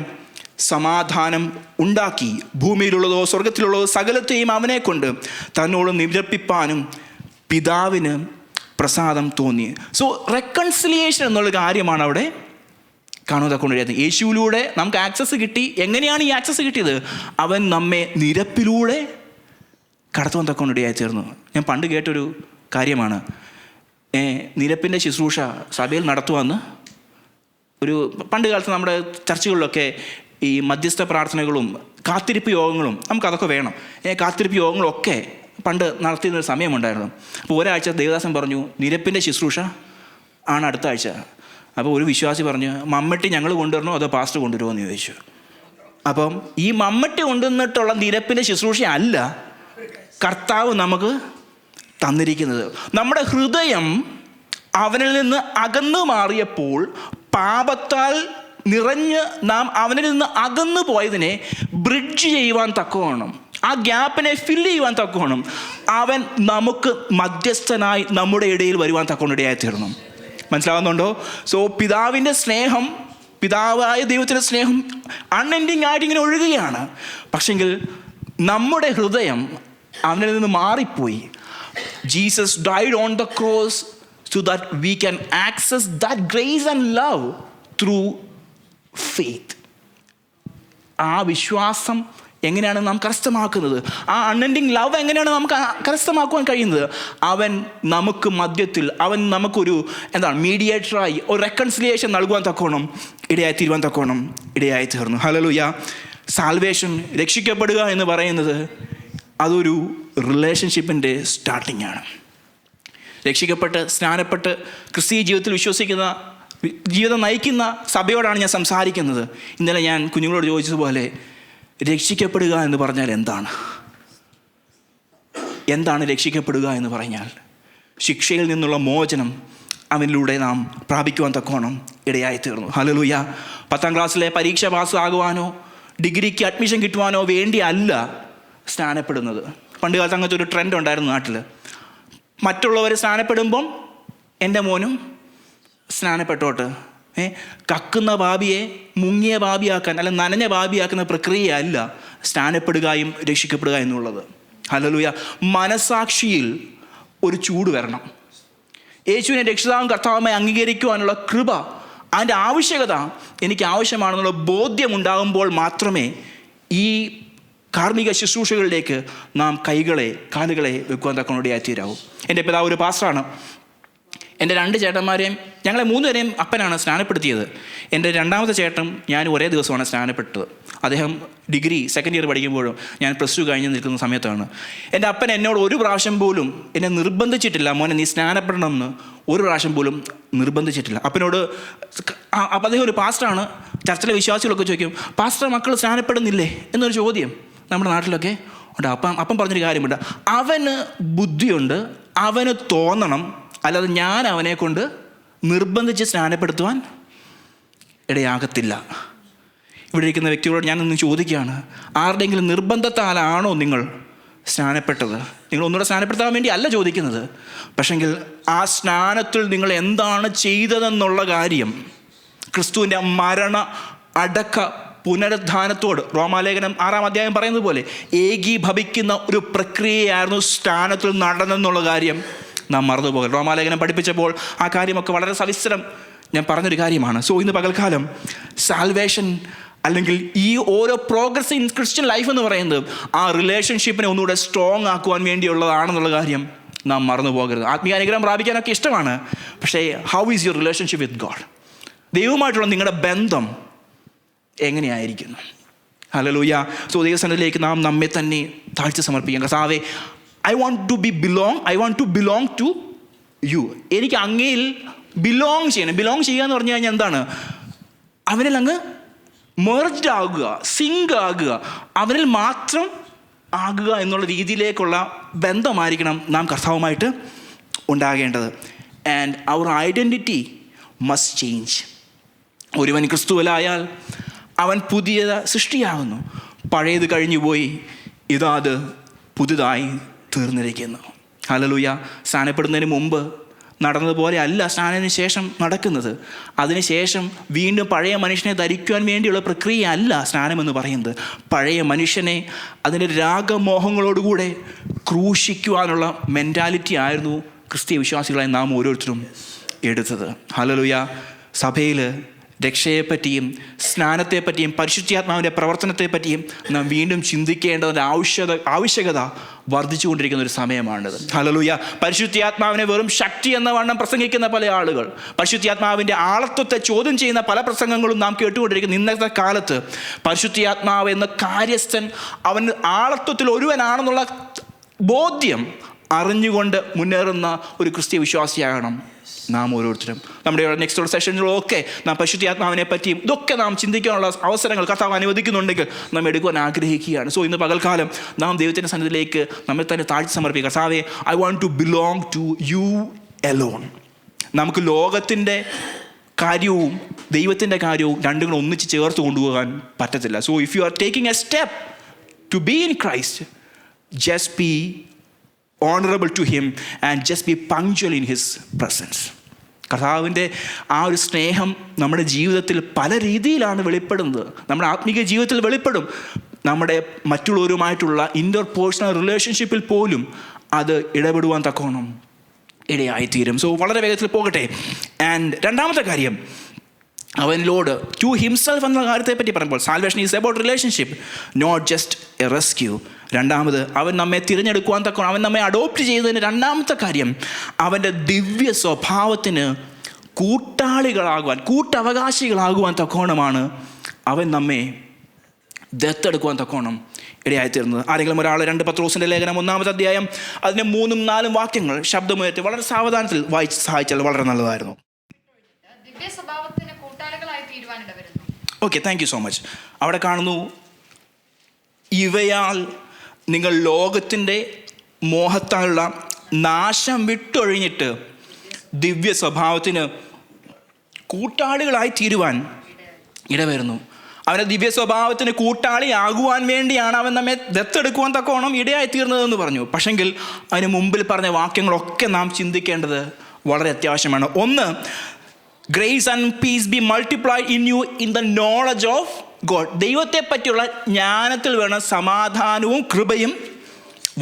സമാധാനം ഉണ്ടാക്കി, ഭൂമിയിലുള്ളതോ സ്വർഗത്തിലുള്ളതോ സകലത്തെയും അവനെ കൊണ്ട് തന്നോട് നിരപ്പിപ്പാനും പിതാവിന് പ്രസാദം തോന്നി. സോ റെക്കൺസിലിയേഷൻ എന്നുള്ള കാര്യമാണ് അവിടെ കാണുന്നതൊക്കെ കൊണ്ടുവരുന്നത്. യേശുവിലൂടെ നമുക്ക് ആക്സസ് കിട്ടി. എങ്ങനെയാണ് ഈ ആക്സസ് കിട്ടിയത്? അവൻ നമ്മെ നിരപ്പിലൂടെ കടത്തുവാൻ തക്കൊണ്ടിടയായി തീർന്നു. ഞാൻ പണ്ട് കേട്ടൊരു കാര്യമാണ്, നിരപ്പിൻ്റെ ശുശ്രൂഷ സഭയിൽ നടത്തുവാന്ന്. ഒരു പണ്ട് കാലത്ത് നമ്മുടെ ചർച്ചകളിലൊക്കെ ഈ മധ്യസ്ഥ പ്രാർത്ഥനകളും കാത്തിരിപ്പ് യോഗങ്ങളും നമുക്കതൊക്കെ വേണം. കാത്തിരിപ്പ് യോഗങ്ങളൊക്കെ പണ്ട് നടത്തിയിരുന്നൊരു സമയമുണ്ടായിരുന്നു. അപ്പോൾ ഒരാഴ്ച ദേവദാസൻ പറഞ്ഞു, നിരപ്പിൻ്റെ ശുശ്രൂഷ ആണ് അടുത്ത ആഴ്ച. അപ്പോൾ ഒരു വിശ്വാസി പറഞ്ഞു, മമ്മട്ടി ഞങ്ങൾ കൊണ്ടുവരണോ അതോ പാസ്റ്റർ കൊണ്ടുവരുമോ എന്ന് ചോദിച്ചു. അപ്പം ഈ മമ്മട്ടി കൊണ്ടുവന്നിട്ടുള്ള നിരപ്പിൻ്റെ ശുശ്രൂഷ അല്ല കർത്താവ് നമുക്ക് തന്നിരിക്കുന്നത്. നമ്മുടെ ഹൃദയം അവനിൽ നിന്ന് അകന്നു മാറിയപ്പോൾ, പാപത്താൽ നിറഞ്ഞ് നാം അവനിൽ നിന്ന് അകന്നു പോയതിനെ ബ്രിഡ്ജ് ചെയ്യുവാൻ തക്കവണ്ണം, ആ ഗ്യാപ്പിനെ ഫില്ല് ചെയ്യുവാൻ തക്കവണ്ണം അവൻ നമുക്ക് മധ്യസ്ഥനായി നമ്മുടെ ഇടയിൽ വരുവാൻ തക്കവണ്ണം ഇടയായി തീർന്നു. മനസ്സിലാകുന്നുണ്ടോ? സോ പിതാവിൻ്റെ സ്നേഹം പിതാവായ ദൈവത്തിൻ്റെ സ്നേഹം അൺഎൻഡിങ് ആയിട്ട് ഇങ്ങനെ ഒഴുകുകയാണ്. പക്ഷെങ്കിൽ നമ്മുടെ ഹൃദയം അവനിൽ നിന്ന് മാറിപ്പോയി. Jesus died on the cross so that we can access that grace and love through faith. ആ വിശ്വാസം എങ്ങനെയാണ് നാം കരസ്ഥമാക്കുന്നത്? ആ അൺഎൻഡിങ് ലവ് എങ്ങനെയാണ് നമുക്ക് കരസ്ഥമാക്കുവാൻ കഴിയുന്നത്? അവൻ നമുക്ക് മധ്യത്തിൽ, അവൻ നമുക്കൊരു മീഡിയേറ്ററായി ഒരു റെക്കൺസിലിയേഷൻ നൽകുവാൻ തക്കോണം ഇടയായി തീർന്നു. ഹല്ലേലൂയ. സാൽവേഷൻ, രക്ഷിക്കപ്പെടുക എന്ന് പറയുന്നത് അതൊരു റിലേഷൻഷിപ്പിൻ്റെ സ്റ്റാർട്ടിംഗ് ആണ്. രക്ഷിക്കപ്പെട്ട് സ്നാനപ്പെട്ട് ക്രിസ്തീയ ജീവിതത്തിൽ വിശ്വസിക്കുന്ന, ജീവിതം നയിക്കുന്ന സഭയോടാണ് ഞാൻ സംസാരിക്കുന്നത്. ഇന്നലെ ഞാൻ കുഞ്ഞുങ്ങളോട് ചോദിച്ചതുപോലെ, രക്ഷിക്കപ്പെടുക എന്ന് പറഞ്ഞാൽ എന്താണ് രക്ഷിക്കപ്പെടുക എന്ന് പറഞ്ഞാൽ? ശിക്ഷയിൽ നിന്നുള്ള മോചനം അവനിലൂടെ നാം പ്രാപിക്കുവാൻ തക്കോണം ഇടയായി തീർന്നു. ഹല്ലേലൂയ. 10ാം ക്ലാസ്സിലെ പരീക്ഷ പാസ്സാകുവാനോ ഡിഗ്രിക്ക് അഡ്മിഷൻ കിട്ടുവാനോ വേണ്ടി അല്ല സ്നാനപ്പെടുന്നത്. പണ്ട് കാലത്ത് അങ്ങനത്തെ ഒരു ട്രെൻഡ് ഉണ്ടായിരുന്നു നാട്ടിൽ. മറ്റുള്ളവർ സ്നാനപ്പെടുമ്പം എൻ്റെ മോനും സ്നാനപ്പെട്ടോട്ട്. കക്കുന്ന ബാബിയെ മുങ്ങിയ ബാബിയാക്കാൻ, അല്ല നനഞ്ഞ ബാബിയാക്കുന്ന പ്രക്രിയയല്ല സ്നാനപ്പെടുകയും രക്ഷിക്കപ്പെടുക എന്നുള്ളത്. ഹല്ലേലൂയ. മനസാക്ഷിയിൽ ഒരു ചൂട് വരണം. യേശുവിനെ രക്ഷിതാവും കർത്താവുമായി അംഗീകരിക്കുവാനുള്ള കൃപ, അതിൻ്റെ ആവശ്യകത എനിക്ക് ആവശ്യമാണെന്നുള്ള ബോധ്യമുണ്ടാകുമ്പോൾ മാത്രമേ ഈ കാർമ്മിക ശുശ്രൂഷകളിലേക്ക് നാം കാലുകളെ വെക്കുവാൻ തക്കോണോടെയായി തീരാവൂ. എൻ്റെ പിതാവ് ഒരു പാസ്റ്ററാണ്. എൻ്റെ 2 ചേട്ടന്മാരെയും ഞങ്ങളെ 3 പേരെയും അപ്പനാണ് സ്നാനപ്പെടുത്തിയത്. എൻ്റെ 2ാമത്തെ ചേട്ടൻ ഞാൻ ഒരേ ദിവസമാണ് സ്നാനപ്പെട്ടത്. അദ്ദേഹം ഡിഗ്രി 2nd ഇയർ പഠിക്കുമ്പോഴും ഞാൻ +2 കഴിഞ്ഞ് നിൽക്കുന്ന സമയത്താണ്. എൻ്റെ അപ്പൻ എന്നോട് ഒരു പ്രാവശ്യം പോലും എന്നെ നിർബന്ധിച്ചിട്ടില്ല, മോനെ നീ സ്നാനപ്പെടണമെന്ന് ഒരു പ്രാവശ്യം പോലും നിർബന്ധിച്ചിട്ടില്ല. അപ്പനോട്, അപ്പം അദ്ദേഹം ഒരു പാസ്റ്ററാണ്. ചർച്ചിലെ വിശ്വാസികളൊക്കെ ചോദിക്കും, പാസ്റ്റർ മക്കൾ സ്നാനപ്പെടുന്നില്ലേ എന്നൊരു ചോദ്യം നമ്മുടെ നാട്ടിലൊക്കെ ഉണ്ട്. അപ്പം പറഞ്ഞൊരു കാര്യമുണ്ട്, അവന് ബുദ്ധിയുണ്ട്, അവന് തോന്നണം, അല്ലാതെ ഞാൻ അവനെ കൊണ്ട് നിർബന്ധിച്ച് സ്നാനപ്പെടുത്തുവാൻ ഇടയാകത്തില്ല. ഇവിടെ ഇരിക്കുന്ന വ്യക്തികളോട് ഞാനൊന്ന് ചോദിക്കുകയാണ്, ആരുടെയെങ്കിലും നിർബന്ധത്താലാണോ നിങ്ങൾ സ്നാനപ്പെട്ടത്? നിങ്ങൾ ഒന്നുകൂടെ സ്നാനപ്പെടുത്താൻ വേണ്ടി അല്ല ചോദിക്കുന്നത്. പക്ഷെങ്കിൽ ആ സ്നാനത്തിൽ നിങ്ങൾ എന്താണ് ചെയ്തതെന്നുള്ള കാര്യം, ക്രിസ്തുവിൻ്റെ മരണ അടക്ക പുനരുദ്ധാനത്തോട് റോമാലേഖനം 6-ാം അധ്യായം പറയുന്നത് പോലെ ഏകീഭവിക്കുന്ന ഒരു പ്രക്രിയയായിരുന്നു സ്നാനത്തിൽ നടന്നെന്നുള്ള കാര്യം നാം മറന്നുപോകരുത്. റോമാലേഖനം പഠിപ്പിച്ചപ്പോൾ ആ കാര്യമൊക്കെ വളരെ സവിസ്തരം ഞാൻ പറഞ്ഞൊരു കാര്യമാണ്. സോ ഇന്ന് പകൽക്കാലം സാൽവേഷൻ അല്ലെങ്കിൽ ഈ ഓരോ പ്രോഗ്രസ് ഇൻ ക്രിസ്ത്യൻ ലൈഫ് എന്ന് പറയുന്നത് ആ റിലേഷൻഷിപ്പിനെ ഒന്നുകൂടെ സ്ട്രോങ് ആക്കുവാൻ വേണ്ടിയുള്ളതാണെന്നുള്ള കാര്യം നാം മറന്നു പോകരുത്. ആത്മീയ അനുഗ്രഹം പ്രാപിക്കാനൊക്കെ ഇഷ്ടമാണ്, പക്ഷേ how is your relationship with God? ദൈവവുമായിട്ടുള്ള നിങ്ങളുടെ ബന്ധം എങ്ങനെയായിരിക്കുന്നു? ഹല്ലേലൂയ. സോ ദൈവസന്നിധിയിലേക്ക് നാം നമ്മെ തന്നെ താഴ്ച സമർപ്പിക്കാം. കർത്താവേ, I want to belong to you. എനിക്ക് അങ്ങയിൽ ബിലോങ് ചെയ്യണം. ബിലോങ് ചെയ്യുക എന്ന് പറഞ്ഞു കഴിഞ്ഞാൽ എന്താണ്? അവനിൽ അങ്ങ് മെർജ്ഡ് ആകുക, സിങ്ക് ആകുക, അവനിൽ മാത്രം ആകുക എന്നുള്ള രീതിയിലേക്കുള്ള ബന്ധമായിരിക്കണം നാം കർത്താവുമായിട്ട് ഉണ്ടാകേണ്ടത്. And our identity must change. ഒരുവൻ ക്രിസ്തുവിലായാൽ അവൻ പുതിയ സൃഷ്ടിയാകുന്നു. പഴയത് കഴിഞ്ഞുപോയി, ഇതാ അത് പുതുതായി തീർന്നിരിക്കുന്നു. ഹല്ലേലൂയ. സ്നാനപ്പെടുന്നതിന് മുമ്പ് നടന്നതുപോലെ അല്ല സ്നാനത്തിന് ശേഷം നടക്കുന്നത്. അതിനുശേഷം വീണ്ടും പഴയ മനുഷ്യനെ ധരിക്കുവാൻ വേണ്ടിയുള്ള പ്രക്രിയ അല്ല സ്നാനമെന്ന് പറയുന്നത്. പഴയ മനുഷ്യനെ അതിൻ്റെ രാഗമോഹങ്ങളോടുകൂടെ ക്രൂശിക്കുവാനുള്ള മെൻറ്റാലിറ്റി ആയിരുന്നു ക്രിസ്തീയ വിശ്വാസികളായി നാം ഓരോരുത്തരും എടുത്തത്. ഹല്ലേലൂയ. സഭയിൽ രക്ഷയെപ്പറ്റിയും സ്നാനത്തെപ്പറ്റിയും പരിശുദ്ധാത്മാവിൻ്റെ പ്രവർത്തനത്തെപ്പറ്റിയും നാം വീണ്ടും ചിന്തിക്കേണ്ടതിൻ്റെ ആവശ്യകത വർദ്ധിച്ചുകൊണ്ടിരിക്കുന്ന ഒരു സമയമാണിത്. ഹല്ലേലൂയ. പരിശുദ്ധാത്മാവിനെ വെറും ശക്തി എന്ന വണ്ണം പ്രസംഗിക്കുന്ന പല ആളുകൾ, പരിശുദ്ധാത്മാവിൻ്റെ ആളത്വത്തെ ചോദ്യം ചെയ്യുന്ന പല പ്രസംഗങ്ങളും നാം കേട്ടുകൊണ്ടിരിക്കുന്നു. ഇന്നത്തെ കാലത്ത് പരിശുദ്ധാത്മാവ് എന്ന കാര്യസ്ഥൻ അവൻ ആളത്വത്തിൽ ഒരുവനാണെന്നുള്ള ബോധ്യം അറിഞ്ഞുകൊണ്ട് മുന്നേറുന്ന ഒരു ക്രിസ്തീയ വിശ്വാസിയാകണം നാം ഓരോരുത്തരും. നമ്മുടെ നെക്സ്റ്റ് സെഷനിലൊക്കെ നാം പരിശുദ്ധാത്മാവിനെ പറ്റിയും ഇതൊക്കെ നാം ചിന്തിക്കാനുള്ള അവസരങ്ങൾ കർത്താവ് അനുവദിക്കുന്നുണ്ടെങ്കിൽ നാം എടുക്കുവാൻ ആഗ്രഹിക്കുകയാണ്. സോ ഇന്ന് പകൽക്കാലം നാം ദൈവത്തിൻ്റെ സന്നിധിയിലേക്ക് നമ്മെ തന്നെ താഴ്ച സമർപ്പിക്കുക. കർത്താവേ, I want to belong to you alone. നമുക്ക് ലോകത്തിൻ്റെ കാര്യവും ദൈവത്തിൻ്റെ കാര്യവും രണ്ടും കൂടെ ഒന്നിച്ച് ചേർത്ത് കൊണ്ടുപോകാൻ പറ്റത്തില്ല. So if you are taking a step to be in Christ, just be honorable to him and just be punctual in his presence. കർത്താവിൻ്റെ ആ ഒരു സ്നേഹം നമ്മുടെ ജീവിതത്തിൽ പല രീതിയിലാണ് വെളിപ്പെടുന്നത്. നമ്മുടെ ആത്മീക ജീവിതത്തിൽ വെളിപ്പെടും. നമ്മുടെ മറ്റുള്ളവരുമായിട്ടുള്ള ഇൻ്റർപേഴ്സണൽ റിലേഷൻഷിപ്പിൽ പോലും അത് ഇടപെടുവാൻ തക്കോണം ഇടയായിത്തീരും. സോ വളരെ വേഗത്തിൽ പോകട്ടെ. ആൻഡ് രണ്ടാമത്തെ കാര്യം, അവനിലോട് ടു ഹിംസെൽഫ് എന്ന കാര്യത്തെപ്പറ്റി പറയുമ്പോൾ salvation is about relationship, not just a rescue. രണ്ടാമത്, അവൻ നമ്മെ തിരഞ്ഞെടുക്കുവാൻ തക്കോണം, അവൻ നമ്മെ അഡോപ്റ്റ് ചെയ്തതിന് രണ്ടാമത്തെ കാര്യം, അവൻ്റെ ദിവ്യ സ്വഭാവത്തിന് കൂട്ടവകാശികളാകുവാൻ തക്കോണമാണ് അവൻ നമ്മെ ദത്തെടുക്കുവാൻ തക്കോണം ഇടയായിത്തീർന്നത്. ആരെങ്കിലും ഒരാൾ 2 പത്രോസിൻ്റെ ലേഖനം 1-ാമത്തെ അധ്യായം അതിൻ്റെ 3-4 വാക്യങ്ങൾ ശബ്ദമുയർത്തി വളരെ സാവധാനത്തിൽ വായിച്ച് സഹായിച്ചാൽ വളരെ നല്ലതായിരുന്നു. ദിവ്യ സ്വഭാവത്തിന് കൂട്ടാളികളായി തീരുവാനിട വരുന്നു. Okay, thank you so much. അവിടെ കാണുന്നു, ഇവയാൽ നിങ്ങൾ ലോകത്തിൻ്റെ മോഹത്താലുള്ള നാശം വിട്ടൊഴിഞ്ഞിട്ട് ദിവ്യ സ്വഭാവത്തിന് കൂട്ടാളികളായി തീരുവാൻ ഇടവരുന്നു. അവൻ്റെ ദിവ്യ സ്വഭാവത്തിന് കൂട്ടാളിയാകുവാൻ വേണ്ടിയാണ് അവൻ നമ്മെ ദത്തെടുക്കുവാൻ തക്കോണം ഇടയായി തീർന്നതെന്ന് പറഞ്ഞു. പക്ഷെങ്കിൽ അതിന് മുമ്പിൽ പറഞ്ഞ വാക്യങ്ങളൊക്കെ നാം ചിന്തിക്കേണ്ടത് വളരെ അത്യാവശ്യമാണ്. ഒന്ന്, grace and piece B multiplied in you in the knowledge of God. ദൈവത്തെ പറ്റിയുള്ള ജ്ഞാനത്തിൽ വേണം സമാധാനവും കൃപയും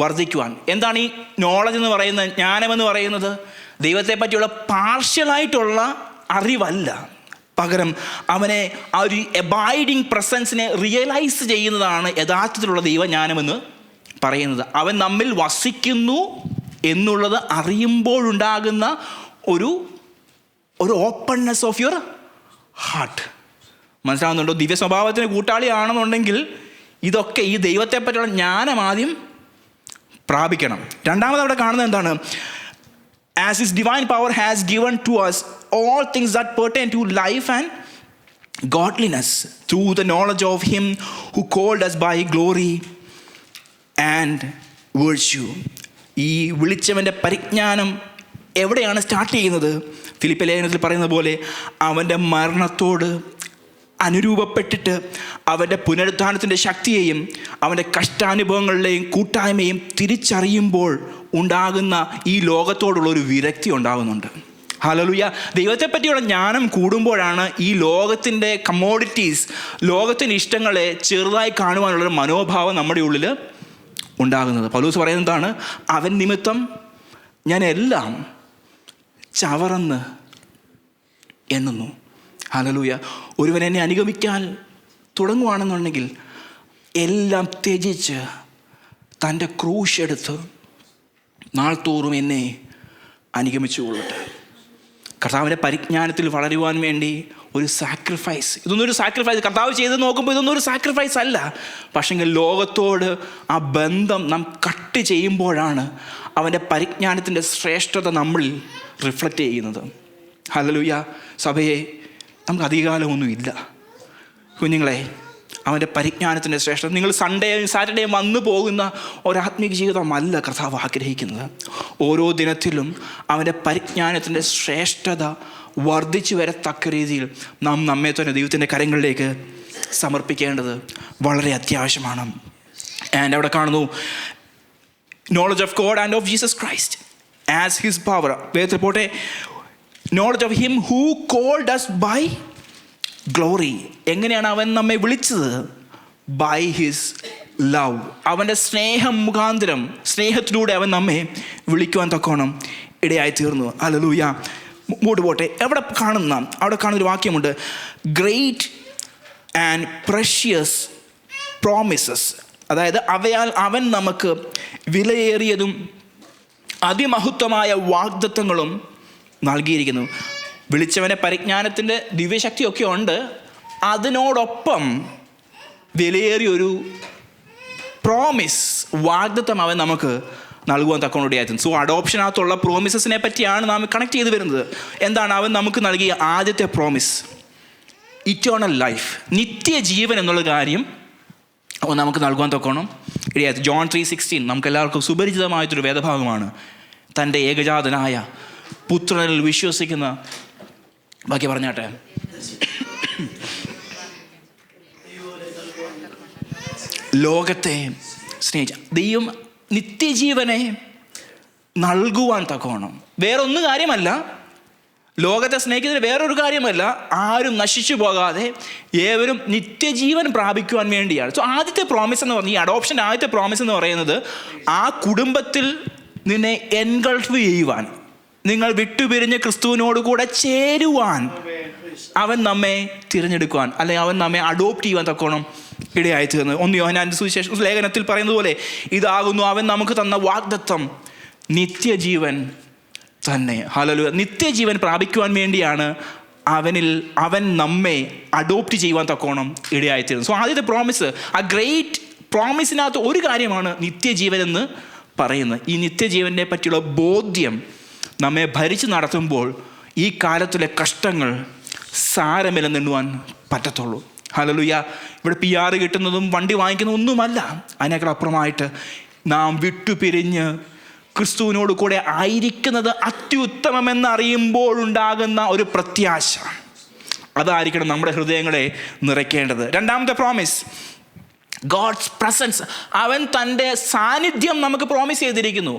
വർദ്ധിക്കുവാൻ. എന്താണ് ഈ നോളജ് എന്ന് പറയുന്നത്, ജ്ഞാനമെന്ന് പറയുന്നത്? ദൈവത്തെ പറ്റിയുള്ള പാർഷ്യലായിട്ടുള്ള അറിവല്ല, പകരം അവനെ ആ ഒരു എബൈഡിങ് പ്രസൻസിനെ റിയലൈസ് ചെയ്യുന്നതാണ് യഥാർത്ഥത്തിലുള്ള ദൈവജ്ഞാനമെന്ന് പറയുന്നത്. അവൻ നമ്മിൽ വസിക്കുന്നു എന്നുള്ളത് അറിയുമ്പോഴുണ്ടാകുന്ന ഒരു ഓപ്പൺനെസ് ഓഫ് യുവർ ഹാർട്ട്. മനസ്സിലാവുന്നുണ്ടോ? ദിവ്യ സ്വഭാവത്തിന് കൂട്ടാളിയാണെന്നുണ്ടെങ്കിൽ ഇതൊക്കെ ഈ ദൈവത്തെ പറ്റിയുള്ള ജ്ഞാനം ആദ്യം പ്രാപിക്കണം. രണ്ടാമത് അവിടെ കാണുന്നത് എന്താണ്? As his divine power has given to us all things that pertain to life and godliness through the knowledge of him who called us by glory and virtue. ഈ വിളിച്ചവൻ്റെ പരിജ്ഞാനം എവിടെയാണ് സ്റ്റാർട്ട് ചെയ്യുന്നത്? ഫിലിപ്പിയ ലേഖനത്തിൽ പറയുന്ന പോലെ അവൻ്റെ മരണത്തോട് അനുരൂപപ്പെട്ടിട്ട് അവൻ്റെ പുനരുത്ഥാനത്തിൻ്റെ ശക്തിയെയും അവൻ്റെ കഷ്ടാനുഭവങ്ങളുടെയും കൂട്ടായ്മയും തിരിച്ചറിയുമ്പോൾ ഉണ്ടാകുന്ന ഈ ലോകത്തോടുള്ളൊരു വിരക്തി ഉണ്ടാകുന്നുണ്ട്. ഹല്ലേലൂയ. ദൈവത്തെ പറ്റിയുള്ള ജ്ഞാനം കൂടുമ്പോഴാണ് ഈ ലോകത്തിൻ്റെ കമ്മോഡിറ്റീസ്, ലോകത്തിൻ്റെ ഇഷ്ടങ്ങളെ ചെറുതായി കാണുവാനുള്ളൊരു മനോഭാവം നമ്മുടെ ഉള്ളിൽ ഉണ്ടാകുന്നത്. പൗലോസ് പറയുന്നതാണ്, അവൻ നിമിത്തം ഞാൻ എല്ലാം ചവറന്ന് എണ്ണുന്നു. ഹല്ലേലൂയ. ഒരുവൻ എന്നെ അനുഗമിക്കാൻ തുടങ്ങുകയാണെന്നുണ്ടെങ്കിൽ എല്ലാം ത്യജിച്ച് തൻ്റെ ക്രൂശ് എടുത്ത് നാൾതോറും എന്നെ അനുഗമിച്ചു കൊള്ളട്ടെ. കർത്താവിൻ്റെ പരിജ്ഞാനത്തിൽ വളരുവാൻ വേണ്ടി ഒരു സാക്രിഫൈസ്, ഇതൊന്നും ഒരു സാക്രിഫൈസ് കർത്താവ് ചെയ്ത് നോക്കുമ്പോൾ ഇതൊന്നും ഒരു സാക്രിഫൈസ് അല്ല. പക്ഷെങ്കിൽ ലോകത്തോട് ആ ബന്ധം നാം കട്ട് ചെയ്യുമ്പോഴാണ് അവൻ്റെ പരിജ്ഞാനത്തിൻ്റെ ശ്രേഷ്ഠത നമ്മളിൽ റിഫ്ലക്റ്റ് ചെയ്യുന്നത്. ഹല്ലേലൂയ. സഭയെ, നമുക്ക് അധികകാലമൊന്നുമില്ല. കുഞ്ഞുങ്ങളെ, അവൻ്റെ പരിജ്ഞാനത്തിൻ്റെ ശ്രേഷ്ഠത, നിങ്ങൾ സൺഡേയും സാറ്റർഡേയും വന്നു പോകുന്ന ഒരാത്മീക ജീവിതമല്ല കർത്താവ് ആഗ്രഹിക്കുന്നത്. ഓരോ ദിനത്തിലും അവൻ്റെ പരിജ്ഞാനത്തിൻ്റെ ശ്രേഷ്ഠത വർദ്ധിച്ചു വരത്തക്ക രീതിയിൽ നാം നമ്മെ തന്നെ ദൈവത്തിൻ്റെ കരങ്ങളിലേക്ക് സമർപ്പിക്കേണ്ടത് വളരെ അത്യാവശ്യമാണ്. ആൻഡ് അവിടെ കാണുന്നു, knowledge of God and of Jesus Christ as his power. വേഗത്തിൽ പോട്ടെ. Knowledge of him who called us by glory. എങ്ങനെയാണ് അവൻ നമ്മെ വിളിച്ചത്? By his love. അവൻ്റെ സ്നേഹം മുഖാന്തരം, സ്നേഹത്തിലൂടെ അവൻ നമ്മെ വിളിക്കുവാൻ തക്കോണം ഇടയായി തീർന്നു. ഹല്ലേലൂയ. മുമ്പോട്ട് പോട്ടെ. അവിടെ കാണുന്നൊരു വാക്യമുണ്ട്, ഗ്രേറ്റ് ആൻഡ് പ്രഷ്യസ് പ്രോമിസസ്. അതായത് അവയാൽ അവൻ നമുക്ക് വിലയേറിയതും അതിമഹത്വമായ വാഗ്ദത്തങ്ങളും നൽകിയിരിക്കുന്നു. വിളിച്ചവൻ്റെ പരിജ്ഞാനത്തിൻ്റെ ദിവ്യശക്തിയൊക്കെ ഉണ്ട്, അതിനോടൊപ്പം വിലയേറിയൊരു പ്രോമിസ്, വാഗ്ദത്തം അവൻ നമുക്ക് നൽകുവാൻ തക്കോണോടെയായിരുന്നു. സോ അഡോപ്ഷനകത്തുള്ള പ്രോമിസസിനെ പറ്റിയാണ് നാം കണക്ട് ചെയ്ത് വരുന്നത്. എന്താണ് അവൻ നമുക്ക് നൽകിയ ആദ്യത്തെ പ്രോമിസ്? ഇറ്റേണൽ ലൈഫ്, നിത്യജീവൻ എന്നുള്ള കാര്യം അവൻ നമുക്ക് നൽകുവാൻ തക്കോണം ഇടയായി. ജോൺ 3:16 നമുക്ക് എല്ലാവർക്കും സുപരിചിതമായിട്ടൊരു വേദഭാഗമാണ്. തൻ്റെ ഏകജാതനായ പുത്രനിൽ വിശ്വസിക്കുന്ന, ബാക്കി പറഞ്ഞാട്ടെ, ലോകത്തെ സ്നേഹിച്ച ദൈവം നിത്യജീവനെ നൽകുവാൻ തക്കോണം. വേറൊന്നും കാര്യമല്ല, ലോകത്തെ സ്നേഹിക്കുന്നതിന് വേറൊരു കാര്യമല്ല, ആരും നശിച്ചു പോകാതെ ഏവരും നിത്യജീവൻ പ്രാപിക്കുവാൻ വേണ്ടിയാണ്. സോ ആദ്യത്തെ പ്രോമിസ് എന്ന് പറഞ്ഞാൽ, ഈ അഡോപ്ഷൻ്റെ ആദ്യത്തെ പ്രോമിസ് എന്ന് പറയുന്നത്, ആ കുടുംബത്തിൽ നിന്നെ എൻഗൾഫ് ചെയ്യുവാൻ, നിങ്ങൾ വിട്ടുപിരിഞ്ഞ് ക്രിസ്തുവിനോട് കൂടെ ചേരുവാൻ അവൻ നമ്മെ തിരഞ്ഞെടുക്കുവാൻ, അല്ലെങ്കിൽ അവൻ നമ്മെ അഡോപ്റ്റ് ചെയ്യുവാൻ തക്കോണം ഇടയായി തീർന്നത്. 1 യോഹന്നാന്റെ സുവിശേഷ ലേഖനത്തിൽ പറയുന്നത് പോലെ, ഇതാകുന്നു അവൻ നമുക്ക് തന്ന വാഗ്ദത്തം, നിത്യജീവൻ തന്നെ. ഹല്ലേലൂയ. നിത്യജീവൻ പ്രാപിക്കുവാൻ വേണ്ടിയാണ് അവൻ നമ്മെ അഡോപ്റ്റ് ചെയ്യുവാൻ തക്കോണം ഇടയായിത്തീരുന്നത്. സോ ആദ്യത്തെ പ്രോമിസ്, ആ ഗ്രേറ്റ് പ്രോമിസിനകത്ത് ഒരു കാര്യമാണ് നിത്യജീവൻ എന്ന് പറയുന്നത്. ഈ നിത്യജീവനെ പറ്റിയുള്ള ബോധ്യം നമ്മെ ഭരിച്ച് നടത്തുമ്പോൾ ഈ കാലത്തിലെ കഷ്ടങ്ങൾ സാരമില്ലെന്നെണ്ണുവാൻ പറ്റത്തുള്ളൂ. ഹല്ലേലൂയ. ഇവിടെ PR കിട്ടുന്നതും വണ്ടി വാങ്ങിക്കുന്നതും ഒന്നുമല്ല. അതിനേക്കാൾ അപ്പുറമായിട്ട് നാം വിട്ടുപിരിഞ്ഞ് ക്രിസ്തുവിനോട് കൂടെ ആയിരിക്കുന്നത് അത്യുത്തമമെന്നറിയുമ്പോഴുണ്ടാകുന്ന ഒരു പ്രത്യാശ, അതായിരിക്കണം നമ്മുടെ ഹൃദയങ്ങളെ നിറയ്ക്കേണ്ടത്. രണ്ടാമത്തെ പ്രോമിസ്, ഗോഡ്സ് പ്രസൻസ്. അവൻ തൻ്റെ സാന്നിധ്യം നമുക്ക് പ്രോമിസ് ചെയ്തിരിക്കുന്നു.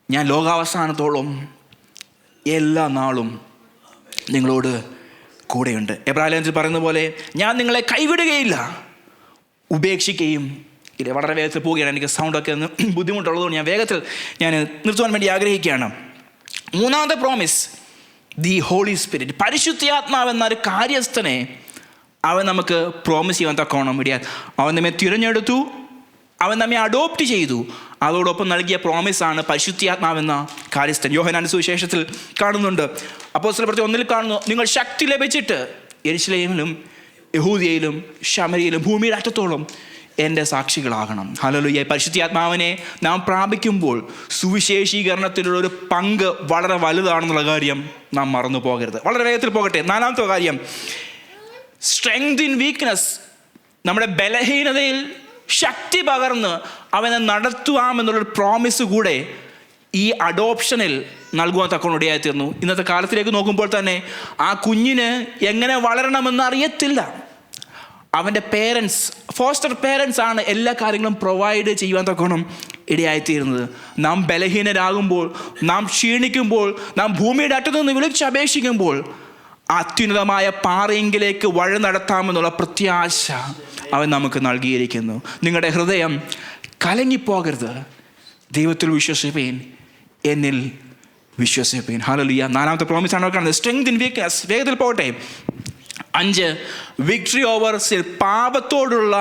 ഞാൻ ലോകാവസാനത്തോളം എല്ലാ നാളും നിങ്ങളോട് കൂടെയുണ്ട്. എബ്രായത്തിൽ പറയുന്ന പോലെ, ഞാൻ നിങ്ങളെ കൈവിടുകയില്ല, ഉപേക്ഷിക്കുകയും ഇല്ല. വളരെ വേഗത്തിൽ പോവുകയാണ്, എനിക്ക് സൗണ്ടൊക്കെ ഒന്ന് ബുദ്ധിമുട്ടുള്ളതുകൊണ്ട് ഞാൻ വേഗത്തിൽ നിർത്തുവാൻ വേണ്ടി ആഗ്രഹിക്കുകയാണ്. മൂന്നാമത്തെ പ്രോമിസ്, ദി ഹോളി സ്പിരിറ്റ്. പരിശുദ്ധാത്മാവ് എന്നൊരു കാര്യസ്ഥനെ അവൻ നമുക്ക് പ്രോമിസ് ചെയ്യാൻ തക്കോണം ഇടയാൻ. അവൻ നമ്മെ തിരഞ്ഞെടുത്തു, അവൻ നമ്മെ അഡോപ്റ്റ് ചെയ്തു. അതോടൊപ്പം നൽകിയ പ്രോമിസാണ് പരിശുദ്ധാത്മാവെന്ന കാര്യസ്ഥൻ. യോഹന്നാന്റെ സുവിശേഷത്തിൽ കാണുന്നുണ്ട്, അപ്പോസ്തലപ്രവൃത്തി 1 കാണുന്നു, നിങ്ങൾ ശക്തി ലഭിച്ചിട്ട് യെരുശലേമിലും യഹൂദിയയിലും ശമരിയിലും ഭൂമിയുടെ അറ്റത്തോളം എൻ്റെ സാക്ഷികളാകണം. ഹല്ലേലൂയ. പരിശുദ്ധാത്മാവിനെ നാം പ്രാപിക്കുമ്പോൾ സുവിശേഷീകരണത്തിലുള്ളൊരു പങ്ക് വളരെ വലുതാണെന്നുള്ള കാര്യം നാം മറന്നു പോകരുത്. വളരെ വേഗത്തിൽ പോകട്ടെ. 4ാമത്തെ കാര്യം, സ്ട്രെങ്ത് ഇൻ വീക്ക്നെസ്. നമ്മുടെ ബലഹീനതയിൽ ശക്തി പകർന്ന് അവനെ നടത്തുവാമെന്നുള്ളൊരു പ്രോമിസ് കൂടെ ഈ അഡോപ്ഷനിൽ നൽകുവാൻ തക്കോണം ഇടയായിത്തീർന്നു. ഇന്നത്തെ കാലത്തിലേക്ക് നോക്കുമ്പോൾ തന്നെ ആ കുഞ്ഞിന് എങ്ങനെ വളരണമെന്ന് അറിയത്തില്ല. അവൻ്റെ പേരൻസ്, ഫോസ്റ്റർ പേരൻസ് ആണ് എല്ലാ കാര്യങ്ങളും പ്രൊവൈഡ് ചെയ്യുവാൻ തക്കോണം ഇടയായിത്തീരുന്നത്. നാം ബലഹീനരാകുമ്പോൾ, നാം ക്ഷീണിക്കുമ്പോൾ, നാം ഭൂമിയുടെ അറ്റത്തു നിന്ന് വിളിച്ചപേക്ഷിക്കുമ്പോൾ അത്യുന്നതമായ പാറയെങ്കിലേക്ക് വഴി നടത്താമെന്നുള്ള പ്രത്യാശ അവൻ നമുക്ക് നൽകിയിരിക്കുന്നു. നിങ്ങളുടെ ഹൃദയം കലങ്ങിപ്പോകരുത്. ദൈവത്തിൽ വിശ്വസിപ്പീൻ, എന്നിൽ വിശ്വസിപ്പീൻ. ഹല്ലേലൂയ. 4ാമത്തെ പ്രോമിസാണ് കാണുന്നത്, സ്ട്രെങ്ത് ഇൻ വീക്ക്നെസ്. വേഗത്തിൽ പോകട്ടെ. 5, വിക്ടറി ഓവർ സിൻ. പാപത്തോടുള്ള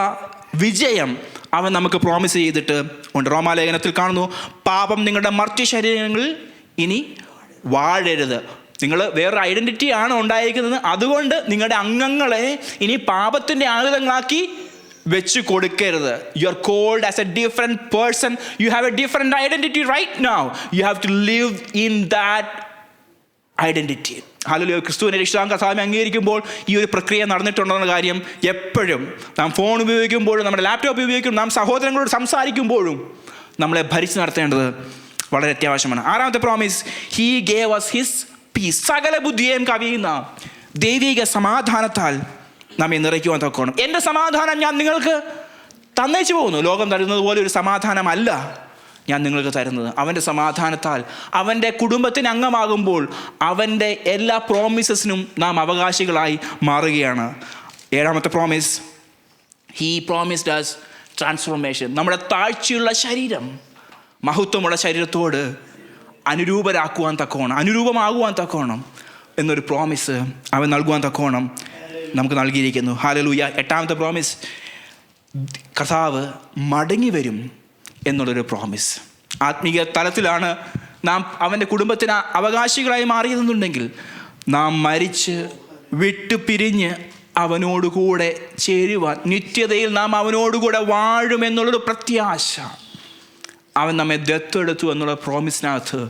വിജയം അവൻ നമുക്ക് പ്രോമിസ് ചെയ്തിട്ട് ഉണ്ട്. റോമാലേഖനത്തിൽ കാണുന്നു, പാപം നിങ്ങളുടെ മർത്യ ശരീരങ്ങളിൽ ഇനി വാഴരുത്. നിങ്ങൾ വേറൊരു ഐഡൻറ്റിറ്റിയാണ് ഉണ്ടായിരിക്കുന്നത്, അതുകൊണ്ട് നിങ്ങളുടെ അംഗങ്ങളെ ഇനി പാപത്തിൻ്റെ ആയുധങ്ങളാക്കി വെച്ച് കൊടുക്കരുത്. You are called as a different person. You have a different identity right now. You have to live in that identity. Hallelujah. ക്രിസ്തുവിനെ രക്ഷിതാവും കർത്താവിനെ അംഗീകരിക്കുമ്പോൾ ഈ ഒരു പ്രക്രിയ നടന്നിട്ടുണ്ടെന്ന കാര്യം എപ്പോഴും നാം ഫോൺ ഉപയോഗിക്കുമ്പോഴും, നമ്മുടെ ലാപ്ടോപ്പ് ഉപയോഗിക്കുമ്പോഴും, നാം സഹോദരങ്ങളോട് സംസാരിക്കുമ്പോഴും നമ്മളെ ഭരിച്ച് നടത്തേണ്ടത് വളരെ അത്യാവശ്യമാണ്. 6ാമത്തെ promise, he gave us his peace. സകല ബുദ്ധിയെയും കവിയുന്ന ദൈവിക സമാധാനത്താൽ നമ്മെ നിറയ്ക്കുവാൻ തക്കോണം. എൻ്റെ സമാധാനം ഞാൻ നിങ്ങൾക്ക് തന്നേച്ചു പോകുന്നു. ലോകം തരുന്നത് പോലെ ഒരു സമാധാനമല്ല ഞാൻ നിങ്ങൾക്ക് തരുന്നത്. അവൻ്റെ സമാധാനത്താൽ അവൻ്റെ കുടുംബത്തിന് അംഗമാകുമ്പോൾ അവൻ്റെ എല്ലാ പ്രോമിസസിനും നാം അവകാശികളായി മാറുകയാണ്. 7ാമത്തെ promise, he promised us transformation. നമ്മുടെ താഴ്ചയുള്ള ശരീരം മഹത്വമുള്ള ശരീരത്തോട് അനുരൂപമാകുവാൻ തക്കോണം എന്നൊരു പ്രോമിസ് അവൻ നൽകുവാൻ തക്കോണം നമുക്ക് നൽകിയിരിക്കുന്നു. ഹല്ലേലൂയ. 8ാമത്തെ പ്രോമിസ്, കർത്താവ് മടങ്ങി വരും എന്നുള്ളൊരു പ്രോമിസ്. ആത്മീയ തലത്തിലാണ് നാം അവൻ്റെ കുടുംബത്തിന് അവകാശികളായി മാറിയതെന്നുണ്ടെങ്കിൽ, നാം മരിച്ച് വിട്ടുപിരിഞ്ഞ് അവനോടുകൂടെ ചേരുവാൻ, നിത്യതയിൽ നാം അവനോടുകൂടെ വാഴുമെന്നുള്ളൊരു പ്രത്യാശ അവൻ നമ്മെ ദത്തെടുത്തു എന്നുള്ള പ്രോമിസിനകത്ത്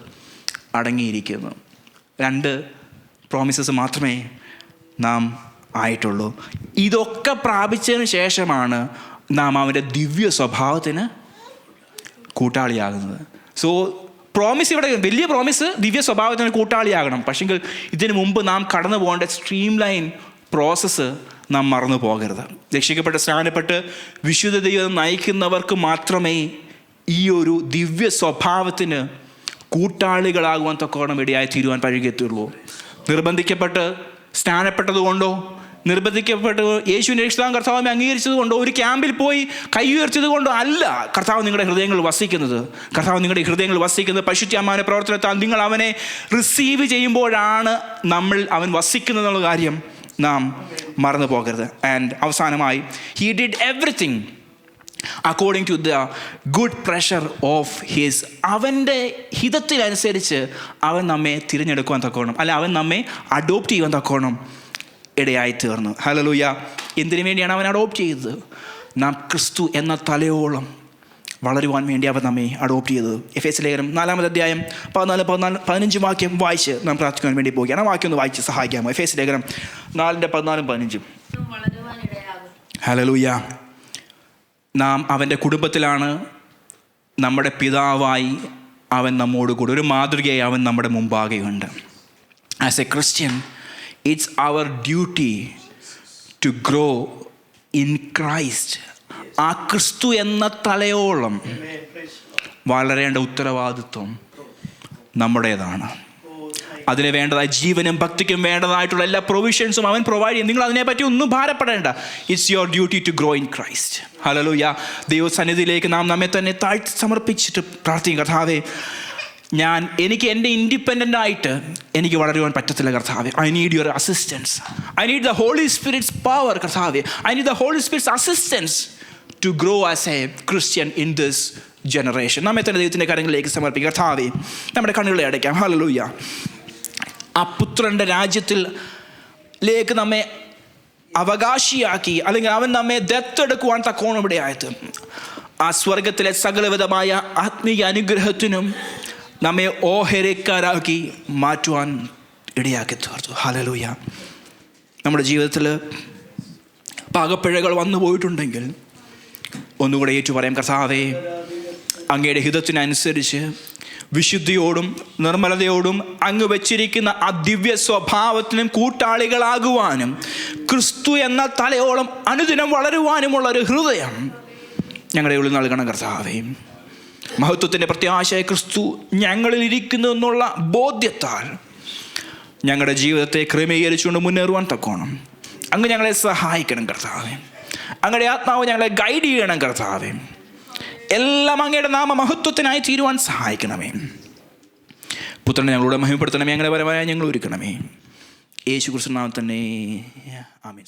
അടങ്ങിയിരിക്കുന്നു. 2 പ്രോമിസസ് മാത്രമേ നാം ആയിട്ടുള്ളൂ. ഇതൊക്കെ പ്രാപിച്ചതിന് ശേഷമാണ് നാം അവൻ്റെ ദിവ്യ സ്വഭാവത്തിന് കൂട്ടാളിയാകുന്നത്. സോ പ്രോമിസ്, ഇവിടെ വലിയ പ്രോമിസ് ദിവ്യ സ്വഭാവത്തിന് കൂട്ടാളിയാകണം. പക്ഷെങ്കിൽ ഇതിനു മുമ്പ് നാം കടന്നു പോകേണ്ട സ്ട്രീം ലൈൻ പ്രോസസ്സ് നാം മറന്നു പോകരുത്. രക്ഷിക്കപ്പെട്ട് സ്നാനപ്പെട്ട് വിശുദ്ധ ദൈവം നയിക്കുന്നവർക്ക് മാത്രമേ ഈ ഒരു ദിവ്യ സ്വഭാവത്തിന് കൂട്ടാളികളാകുവാൻ തക്കോണം ഇടയായി തീരുവാൻ പഴകിയെത്തുള്ളൂ. നിർബന്ധിക്കപ്പെട്ട് സ്നാനപ്പെട്ടതുകൊണ്ടോ, നിർബന്ധിക്കപ്പെട്ട് യേശുവിൻ്റെ രക്ഷിതാവും കർത്താവിനെ അംഗീകരിച്ചത് കൊണ്ടോ, ഒരു ക്യാമ്പിൽ പോയി കൈ ഉയർത്തിയത് കൊണ്ടോ അല്ല കർത്താവ് നിങ്ങളുടെ ഹൃദയങ്ങളിൽ വസിക്കുന്നത്. കർത്താവ് നിങ്ങളുടെ ഹൃദയങ്ങളിൽ വസിക്കുന്നത് പരിശുദ്ധ അമ്മയുടെ പ്രവർത്തനത്താൽ നിങ്ങൾ അവനെ റിസീവ് ചെയ്യുമ്പോഴാണ് അവൻ വസിക്കുന്നത് എന്നുള്ള കാര്യം നാം മറന്നു പോകരുത്. ആൻഡ് അവസാനമായി, he did everything according to the good pressure of his, അവൻ്റെ ഹിതത്തിനനുസരിച്ച് അവൻ നമ്മെ തിരഞ്ഞെടുക്കുവാൻ തക്കോണം, അല്ല അവൻ നമ്മെ അഡോപ്റ്റ് ചെയ്യുവാൻ തക്കോണം ഇടയായി തീർന്നു. ഹല്ലേലൂയ. എന്തിനു വേണ്ടിയാണ് അവൻ അഡോപ്റ്റ് ചെയ്തത്? നാം ക്രിസ്തു എന്ന തലയോളം വളരുവാൻ വേണ്ടി അവൻ നമ്മെ അഡോപ്റ്റ് ചെയ്തത്. എഫേസ്യ ലേഖനം 4-ാം അധ്യായം 14-15 വാക്യം വായിച്ച് നാം പ്രാർത്ഥിക്കുവാൻ വേണ്ടി പോകുകയാണ്. ആ വാക്യം ഒന്ന് വായിച്ച് സഹായിക്കാമോ? എഫേസ്യ ലേഖനം 4-14-15. ഹല്ലേലൂയ. നാം അവൻ്റെ കുടുംബത്തിലാണ്. നമ്മുടെ പിതാവായി അവൻ നമ്മോട് കൂടെ, ഒരു മാതൃകയായി അവൻ നമ്മുടെ മുമ്പാകെയുണ്ട്. As a Christian, it's our duty to grow in Christ. ആ ക്രിസ്തു എന്ന തലയോളം വളരേണ്ട ഉത്തരവാദിത്വം നമ്മുടേതാണ്. അതിന് വേണ്ടതായ ജീവനും ഭക്തിക്കും വേണ്ടതായിട്ടുള്ള എല്ലാ പ്രൊവിഷൻസും അവൻ പ്രൊവൈഡ് ചെയ്യും. നിങ്ങൾ അതിനെപ്പറ്റി ഒന്നും ഭാരപ്പെടേണ്ട. It's your duty to grow in Christ. Hallelujah. ദൈവസന്നിധിയിലേക്ക് നാം നമ്മെ തന്നെ താഴ്ത്തി സമർപ്പിച്ചിട്ട് പ്രാർത്ഥിക്കും. കർത്താവേ, എനിക്ക് എൻ്റെ ഇൻഡിപെൻഡൻ്റ് ആയിട്ട് എനിക്ക് വളരുവാൻ പറ്റത്തില്ല കർത്താവേ. I need your assistance. I need the Holy Spirit's power കർത്താവേ. I need the Holy Spirit's assistance to grow as a Christian in this generation. നമ്മെ തന്നെ ദൈവത്തിൻ്റെ കാര്യങ്ങളിലേക്ക് സമർപ്പിക്കുക. കർത്താവേ, നമ്മുടെ കണ്ണുകളെ അടയ്ക്കാം. ഹല്ലേലൂയ. ആ പുത്രൻ്റെ രാജ്യത്തിലേക്ക് നമ്മെ അവകാശിയാക്കി, അല്ലെങ്കിൽ അവൻ നമ്മെ ദത്തെടുക്കുവാൻ തക്കോണം ഇവിടെ ആയത്, ആ സ്വർഗത്തിലെ സകലവിധമായ ആത്മീയ അനുഗ്രഹത്തിനും നമ്മെ ഓഹരിക്കാരാക്കി മാറ്റുവാൻ ഇടയാക്കി തീർത്തു. ഹല്ലേലൂയ. നമ്മുടെ ജീവിതത്തിൽ പാകപ്പിഴകൾ വന്നു പോയിട്ടുണ്ടെങ്കിൽ ഒന്നുകൂടെ ഏറ്റു പറയാം. കർത്താവേ, അങ്ങയുടെ ഹിതത്തിനനുസരിച്ച് വിശുദ്ധിയോടും നിർമ്മലതയോടും അങ്ങ് വെച്ചിരിക്കുന്ന ആ ദിവ്യ സ്വഭാവത്തിനും കൂട്ടാളികളാകുവാനും ക്രിസ്തു എന്ന തലയോളം അനുദിനം വളരുവാനുമുള്ളൊരു ഹൃദയം ഞങ്ങളുടെ ഉള്ളിൽ നൽകണം കർത്താവേ. മഹത്വത്തിൻ്റെ പ്രത്യാശയായ ക്രിസ്തു ഞങ്ങളിൽ ഇരിക്കുന്നു എന്നുള്ള ബോധ്യത്താൽ ഞങ്ങളുടെ ജീവിതത്തെ ക്രമീകരിച്ചുകൊണ്ട് മുന്നേറുവാൻ തക്കോണം അങ്ങ് ഞങ്ങളെ സഹായിക്കണം കർത്താവേ. അങ്ങയുടെ ആത്മാവ് ഞങ്ങളെ ഗൈഡ് ചെയ്യണം കർത്താവേ. എല്ലാം അങ്ങയുടെ നാമമഹത്വത്തിനായി തീരുവാൻ സഹായിക്കണമേ. പുത്രനെ ഞങ്ങളോട് മഹിമപ്പെടുത്തണമേ. ഞങ്ങളെ പരമായ ഞങ്ങൾ ഒരുക്കണമേ. യേശു ക്രിസ്തു നാമത്തിൽ തന്നെ ആമേൻ.